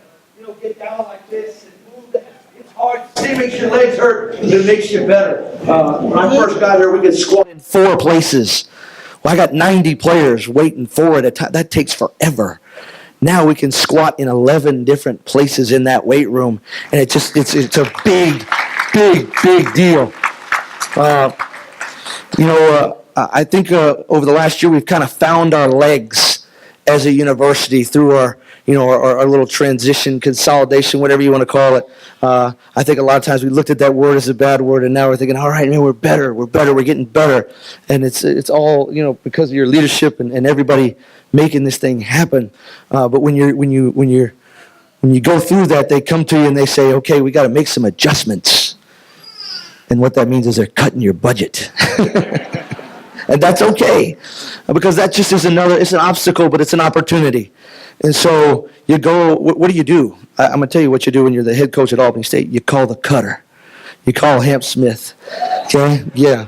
S10: to get down like this and move that. It's hard. It makes your legs hurt, but it makes you better. When I first got here, we could squat in 4 places. Well, I got 90 players waiting for it at a time. That takes forever. Now we can squat in 11 different places in that weight room, and it's a big deal. I think over the last year we've kind of found our legs as a university through our little transition, consolidation, whatever you want to call it. I think a lot of times we looked at that word as a bad word, and now we're thinking, all right, man, we're better, we're getting better, and it's all because of your leadership and everybody making this thing happen. But when you go through that, they come to you and they say, okay, we got to make some adjustments, and what that means is they're cutting your budget. And that's okay, because that just is it's an obstacle, but it's an opportunity. And so you go, what do? I'm going to tell you what you do when you're the head coach at Albany State. You call the cutter. You call Hamp Smith. Okay? Yeah.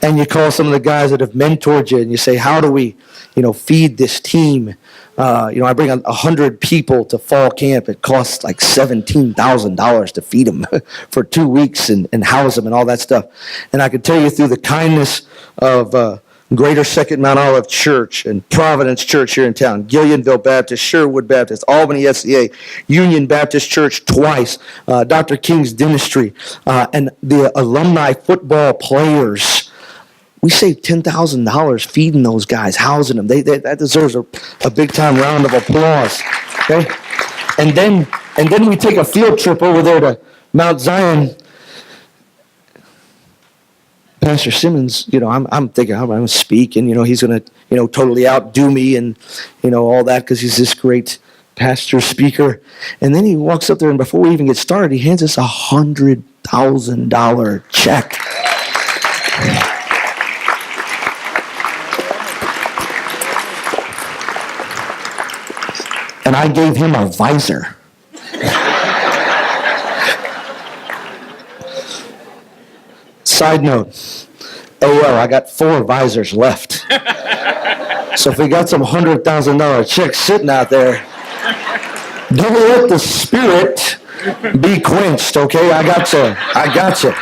S10: And you call some of the guys that have mentored you, and you say, how do we, feed this team? I bring 100 people to fall camp. It costs like $17,000 to feed them for 2 weeks and house them and all that stuff. And I can tell you through the kindness of Greater Second Mount Olive Church and Providence Church here in town, Gillionville Baptist, Sherwood Baptist, Albany SCA, Union Baptist Church twice, Dr. King's Dentistry, and the alumni football players. We saved $10,000 feeding those guys, housing them. That deserves a big time round of applause. Okay, and then we take a field trip over there to Mount Zion. Pastor Simmons, I'm thinking I'm speaking. He's going to totally outdo me and all that because he's this great pastor speaker. And then he walks up there, and before we even get started, he hands us a $100,000 check. And I gave him a visor. Side note, I got 4 visors left. So if we got some $100,000 checks sitting out there, don't let the spirit be quenched, okay? I got you.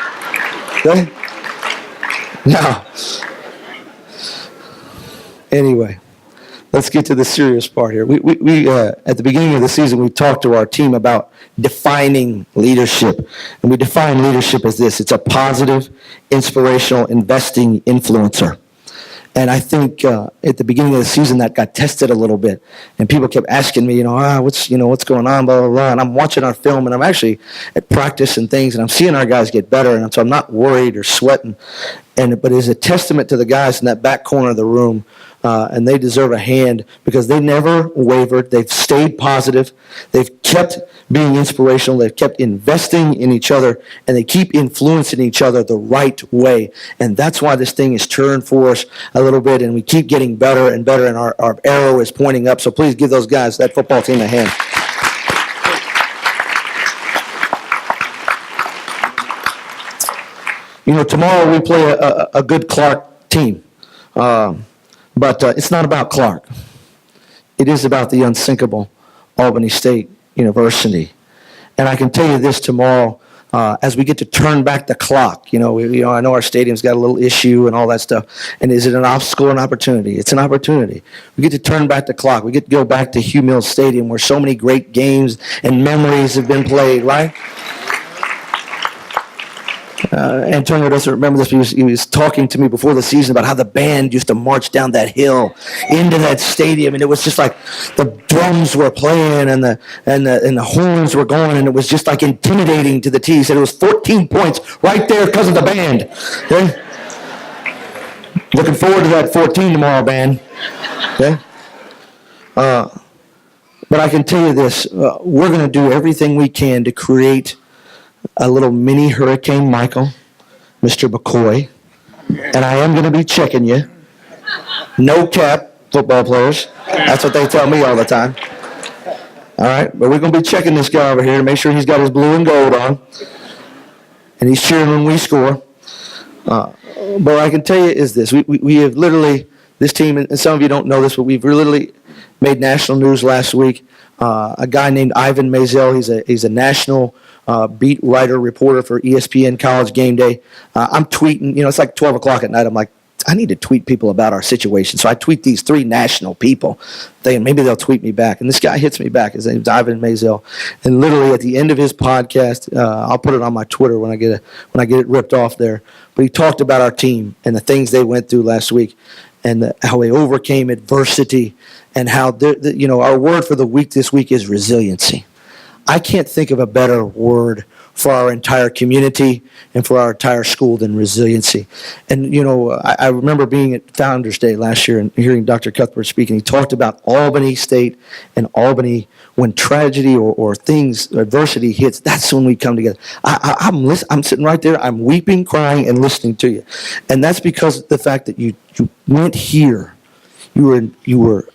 S10: Okay? Now, anyway, let's get to the serious part here. We at the beginning of the season, we talked to our team about defining leadership. And we define leadership as this. It's a positive, inspirational, investing influencer. And I think at the beginning of the season that got tested a little bit, and people kept asking me, what's going on, blah blah blah. And I'm watching our film, and I'm actually at practice and things, and I'm seeing our guys get better, and so I'm not worried or sweating. But it's a testament to the guys in that back corner of the room, and they deserve a hand because they never wavered. They've stayed positive. They've kept being inspirational. They've kept investing in each other, and they keep influencing each other the right way. And that's why this thing is turned for us a little bit, and we keep getting better and better, and our arrow is pointing up. So please give those guys, that football team, a hand. Tomorrow we play a good Clark team. But it's not about Clark. It is about the unsinkable Albany State University. And I can tell you this tomorrow, as we get to turn back the clock, I know our stadium's got a little issue and all that stuff. And is it an obstacle or an opportunity? It's an opportunity. We get to turn back the clock. We get to go back to Hugh Mills Stadium where so many great games and memories have been played, right? Antonio doesn't remember this, but he was talking to me before the season about how the band used to march down that hill into that stadium, and it was just like the drums were playing and the horns were going, and it was just like intimidating to the T. He said it was 14 points right there because of the band. Okay? Looking forward to that 14 tomorrow, band. Okay? But I can tell you this, we're going to do everything we can to create a little mini Hurricane Michael, Mr. McCoy, and I am going to be checking you. No cap, football players. That's what they tell me all the time. All right, but we're going to be checking this guy over here to make sure he's got his blue and gold on, and he's cheering when we score. But what I can tell you is this. We have literally, this team, and some of you don't know this, but we've literally made national news last week. A guy named Ivan Mazel, he's a national beat writer, reporter for ESPN College Game Day. I'm tweeting, it's like 12 o'clock at night. I'm like, I need to tweet people about our situation. So I tweet these 3 national people, thinking maybe they'll tweet me back. And this guy hits me back. His name's Ivan Mazel. And literally at the end of his podcast, I'll put it on my Twitter when I get it ripped off there. But he talked about our team and the things they went through last week, and how they overcame adversity, and how our word for the week this week is resiliency. I can't think of a better word for our entire community and for our entire school than resiliency. And, I remember being at Founders Day last year and hearing Dr. Cuthbert speak, and he talked about Albany State and Albany when tragedy or adversity hits, that's when we come together. I'm sitting right there, I'm weeping, crying, and listening to you. And that's because of the fact that you went here. You were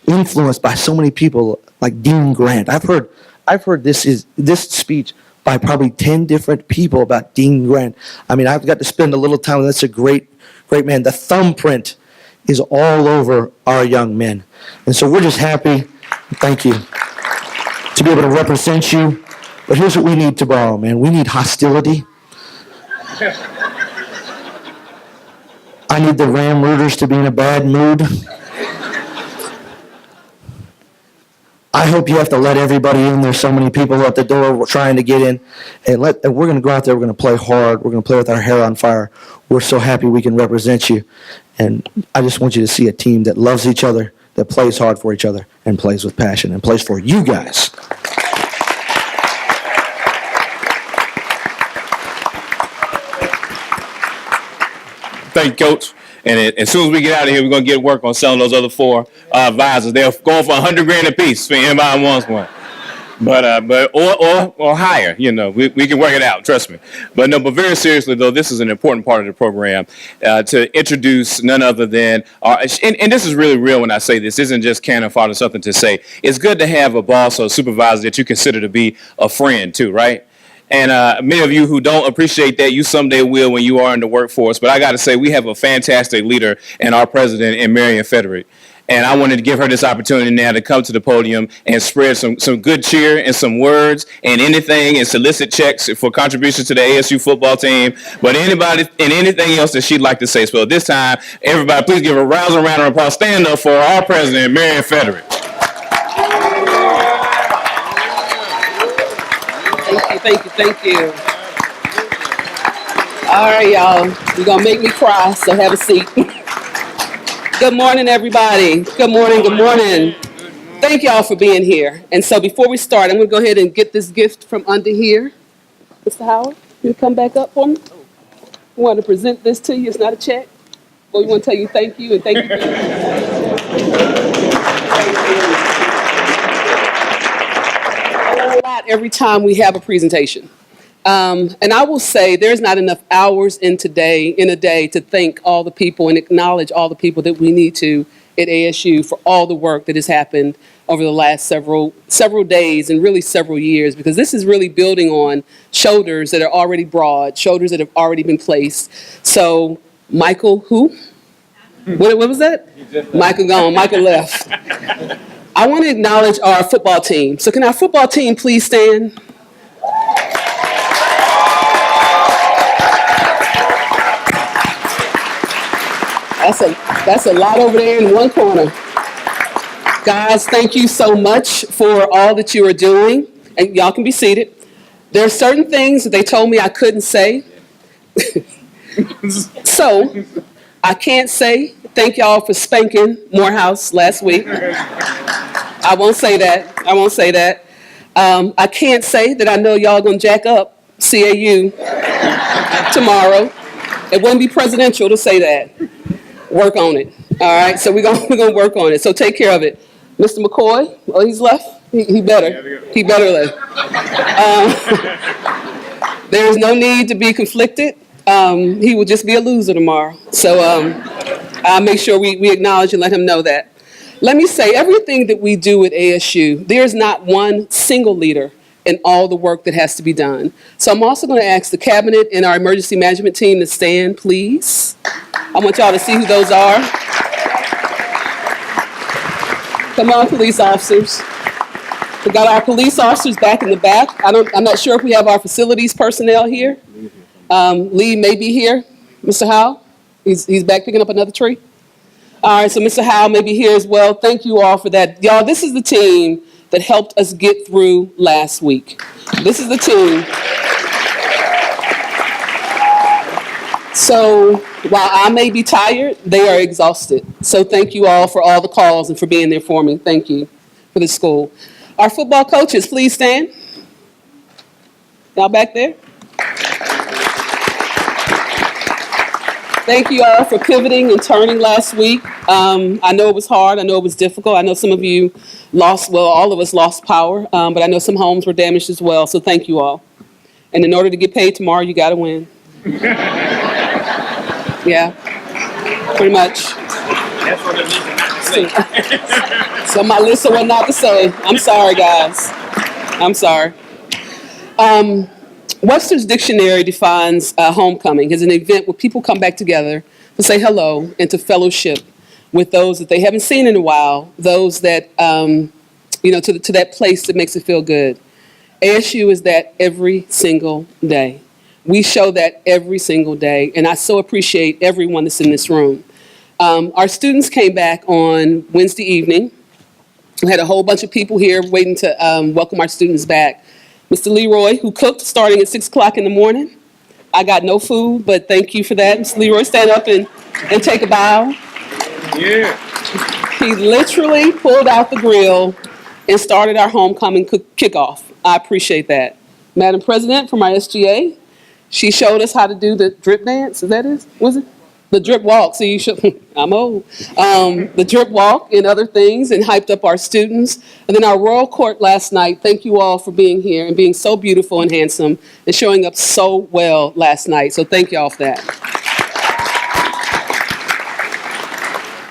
S10: influenced by so many people like Dean Grant. I've heard this speech by probably 10 different people about Dean Grant. I mean, I've got to spend a little time with him. That's a great man. The thumbprint is all over our young men. And so we're just happy, thank you, to be able to represent you. But here's what we need tomorrow, man. We need hostility. I need the Ram rooters to be in a bad mood. I hope you have to let everybody in. There's so many people at the door trying to get in. And we're going to go out there. We're going to play hard. We're going to play with our hair on fire. We're so happy we can represent you. And I just want you to see a team that loves each other, that plays hard for each other, and plays with passion, and plays for you guys.
S1: Thank you, Coach. And as soon as we get out of here, we're going to get work on selling those other 4 visors. They're going for $100,000 a piece for anybody who wants one. Or higher, we can work it out, trust me. But very seriously though, this is an important part of the program to introduce none other than, and this is really real when I say this isn't just cannon fodder, something to say. It's good to have a boss or a supervisor that you consider to be a friend too, right? And many of you who don't appreciate that, you someday will when you are in the workforce. But I got to say, we have a fantastic leader in our president, in Marion Frederick. And I wanted to give her this opportunity now to come to the podium and spread some good cheer and some words and anything and solicit checks for contributions to the ASU football team. But anybody and anything else that she'd like to say. So at this time, everybody, please give a rousing round of applause. Stand up for our president, Marion Frederick.
S11: Thank you. All right, y'all. You're going to make me cry, so have a seat. Good morning, everybody. Good morning. Thank y'all for being here. And so before we start, I'm going to go ahead and get this gift from under here. Mr. Howard, you come back up for me? I want to present this to you. It's not a check. But we want to tell you thank you and thank you. I learn a lot every time we have a presentation. And I will say there's not enough hours in a day to thank all the people and acknowledge all the people that we need to at ASU for all the work that has happened over the last several days and really several years, because this is really building on shoulders that are already broad, shoulders that have already been placed. So Michael, who? What was that? Michael gone, Michael left. I want to acknowledge our football team. So can our football team please stand? That's a lot over there in one corner. Guys, thank you so much for all that you are doing. And y'all can be seated. There are certain things that they told me I couldn't say. So I can't say thank y'all for spanking Morehouse last week. I won't say that. I can't say that I know y'all gonna jack up CAU tomorrow. It wouldn't be presidential to say that. Work on it. All right, so we're gonna work on it. So take care of it. Mr. McCoy, oh, he's left? He better left. There is no need to be conflicted. He will just be a loser tomorrow. So I'll make sure we acknowledge and let him know that. Let me say, everything that we do at ASU, there's not one single leader in all the work that has to be done. So I'm also going to ask the cabinet and our emergency management team to stand, please. I want y'all to see who those are. Come on, police officers. We got our police officers back in the back. I'm not sure if we have our facilities personnel here. Lee may be here. Mr. Howe, he's back picking up another tree. All right, so Mr. Howe may be here as well. Thank you all for that. Y'all, this is the team that helped us get through last week. This is the team. So while I may be tired, they are exhausted. So thank you all for all the calls and for being there for me. Thank you for the school. Our football coaches, please stand. Y'all back there? Thank you all for pivoting and turning last week. I know it was hard. I know it was difficult. I know some of you all of us lost power, but I know some homes were damaged as well. So thank you all. And in order to get paid tomorrow, you got to win. Yeah, pretty much.
S1: That's what it means not to say.
S11: So my list of what not to say. I'm sorry, guys. I'm sorry. Webster's Dictionary defines homecoming as an event where people come back together to say hello and to fellowship with those that they haven't seen in a while, those that, to that place that makes it feel good. ASU is that every single day. We show that every single day, and I so appreciate everyone that's in this room. Our students came back on Wednesday evening. We had a whole bunch of people here waiting to welcome our students back. Mr. Leroy, who cooked starting at 6 o'clock in the morning. I got no food, but thank you for that. Mr. Leroy, stand up and take a bow.
S1: Yeah.
S11: He literally pulled out the grill and started our homecoming kickoff. I appreciate that. Madam President from our SGA, she showed us how to do the drip dance. Is that it? Was it? The drip walk. See, I'm old. The drip walk and other things, and hyped up our students. And then our Royal Court last night. Thank you all for being here and being so beautiful and handsome and showing up so well last night. So thank you all for that.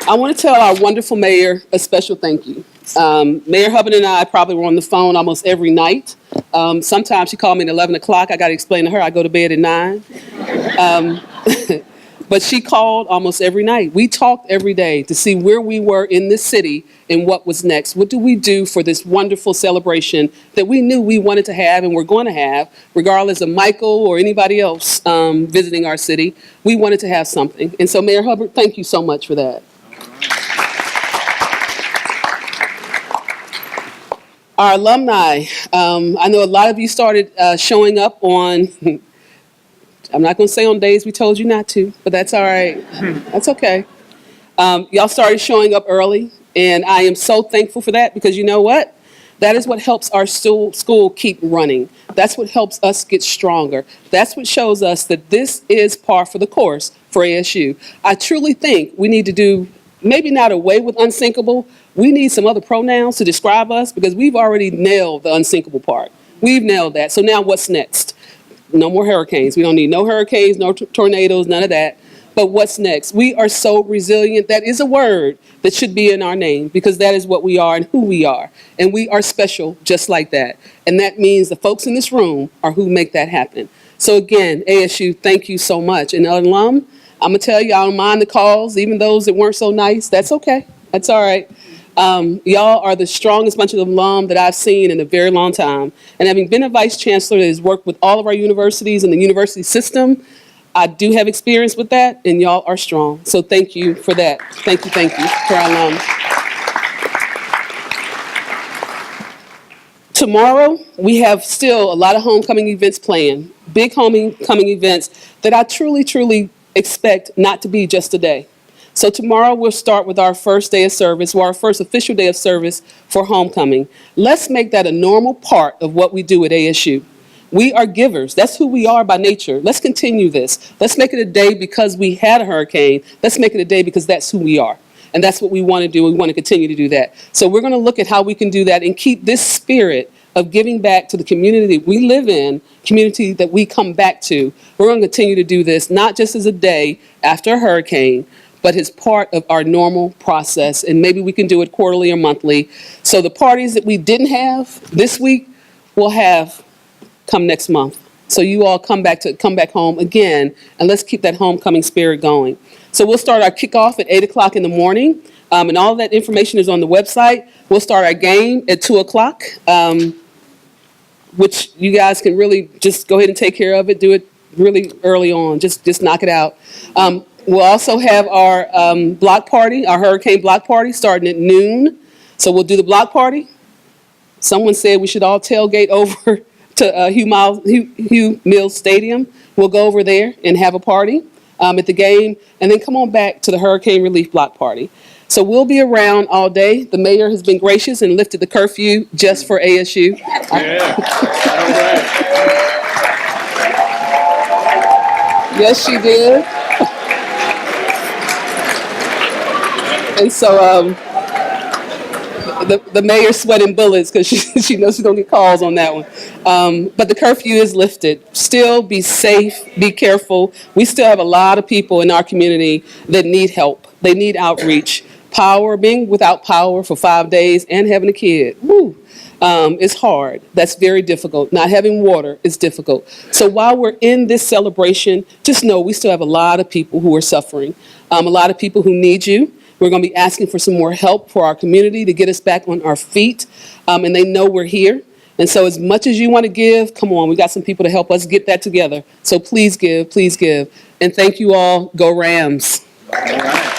S11: I want to tell our wonderful mayor a special thank you. Mayor Hubbard and I probably were on the phone almost every night. Sometimes she called me at 11 o'clock. I got to explain to her I go to bed at 9. But she called almost every night. We talked every day to see where we were in this city and what was next. What do we do for this wonderful celebration that we knew we wanted to have and we're going to have, regardless of Michael or anybody else visiting our city? We wanted to have something. And so, Mayor Hubbard, thank you so much for that. Our alumni, I know a lot of you started showing up on, I'm not going to say on days we told you not to, but that's all right. That's okay. Y'all started showing up early, and I am so thankful for that because you know what? That is what helps our school keep running. That's what helps us get stronger. That's what shows us that this is par for the course for ASU. I truly think we need to do, maybe not away with unsinkable, we need some other pronouns to describe us because we've already nailed the unsinkable part. We've nailed that. So now what's next? No more hurricanes. We don't need no hurricanes, no tornadoes, none of that. But what's next? We are so resilient. That is a word that should be in our name because that is what we are and who we are. And we are special just like that. And that means the folks in this room are who make that happen. So again, ASU, thank you so much. And alum, I'm going to tell you, I don't mind the calls, even those that weren't so nice. That's okay. That's all right. Y'all are the strongest bunch of alum that I've seen in a very long time. And having been a vice chancellor that has worked with all of our universities and the university system, I do have experience with that, and y'all are strong. So thank you for that. Thank you for our alum. Tomorrow, we have still a lot of homecoming events planned, big homecoming events that I truly, truly expect not to be just a day. So tomorrow we'll start with our first day of service, or our first official day of service for homecoming. Let's make that a normal part of what we do at ASU. We are givers. That's who we are by nature. Let's continue this. Let's make it a day because we had a hurricane. Let's make it a day because that's who we are. And that's what we want to do. We want to continue to do that. So we're going to look at how we can do that and keep this spirit of giving back to the community we live in, community that we come back to. We're going to continue to do this, not just as a day after a hurricane, but as part of our normal process. And maybe we can do it quarterly or monthly. So the parties that we didn't have this week, we'll have come next month. So you all come back home again, and let's keep that homecoming spirit going. So we'll start our kickoff at 8 o'clock in the morning, and all that information is on the website. We'll start our game at 2 o'clock, which you guys can really just go ahead and take care of it. Do it really early on. Just knock it out. We'll also have our block party, our hurricane block party, starting at noon. So we'll do the block party. Someone said we should all tailgate over to Hugh Mills Stadium. We'll go over there and have a party at the game, and then come on back to the hurricane relief block party. So we'll be around all day. The mayor has been gracious and lifted the curfew just for ASU.
S1: Yeah. All right.
S11: Yes, she did. And so the mayor's sweating bullets because she knows she's going to get calls on that one. But the curfew is lifted. Still be safe, be careful. We still have a lot of people in our community that need help. They need outreach. Being without power for 5 days and having a kid, is hard. That's very difficult. Not having water is difficult. So while we're in this celebration, just know we still have a lot of people who are suffering, a lot of people who need you. We're going to be asking for some more help for our community to get us back on our feet, and they know we're here. And so as much as you want to give, come on, we got some people to help us get that together. So please give, please give. And thank you all. Go Rams.
S1: All right.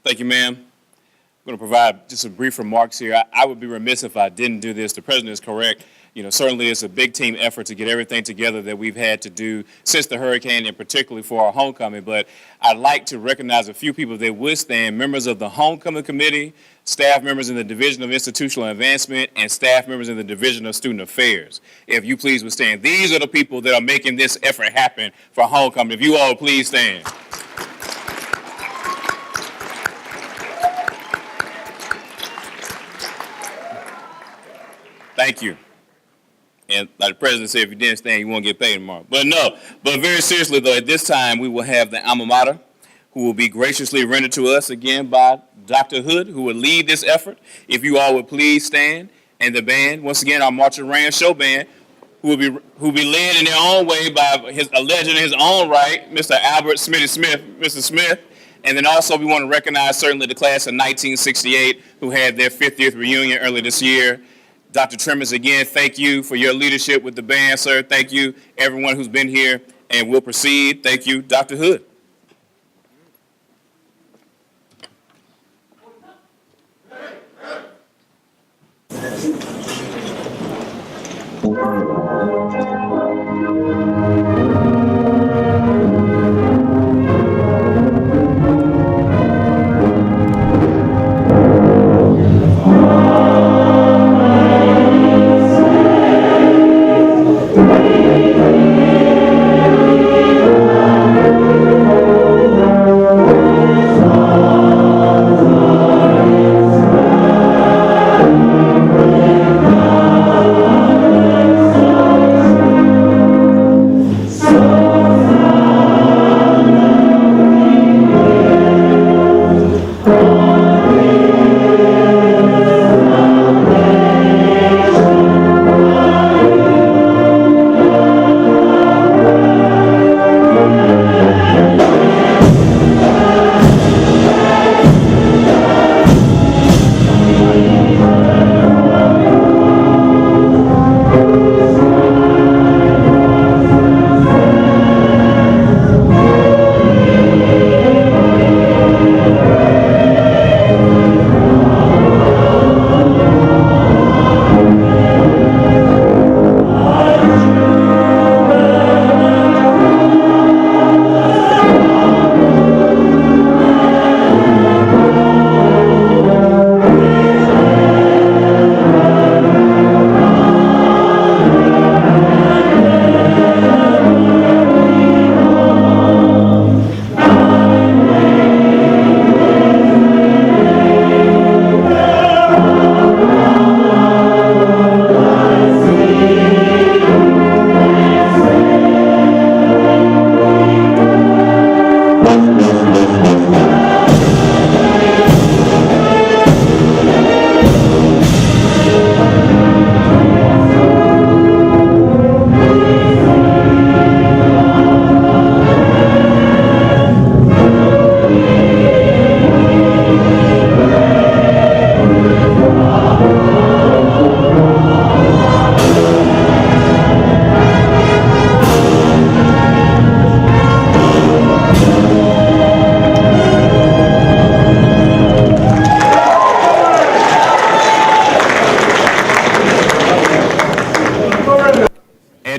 S1: Thank you, ma'am. I'm going to provide just some brief remarks here. I would be remiss if I didn't do this. The president is correct. You know, certainly it's a big team effort to get everything together that we've had to do since the hurricane, and particularly for our homecoming. But I'd like to recognize a few people that would stand: members of the homecoming committee, staff members in the Division of Institutional Advancement, and staff members in the Division of Student Affairs. If you please would stand. These are the people that are making this effort happen for homecoming. If you all please stand. Thank you. And like the president said, if you didn't stand, you won't get paid tomorrow. But no, but very seriously though, at this time we will have the alma mater, who will be graciously rendered to us again by Dr. Hood, who will lead this effort. If you all would please stand. And the band, once again, our Marching Ram Show Band, who will be led in their own way by a legend in his own right, Mr. Albert Smitty Smith, Mr. Smith. And then also we want to recognize certainly the class of 1968 who had their 50th reunion early this year. Dr. Trimmers, again, thank you for your leadership with the band, sir. Thank you, everyone who's been here, and we'll proceed. Thank you, Dr. Hood.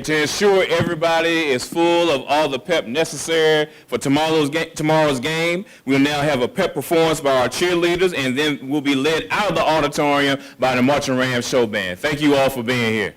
S1: To ensure everybody is full of all the pep necessary for tomorrow's game, we'll now have a pep performance by our cheerleaders, and then we'll be led out of the auditorium by the Marching Ram Show Band. Thank you all for being here.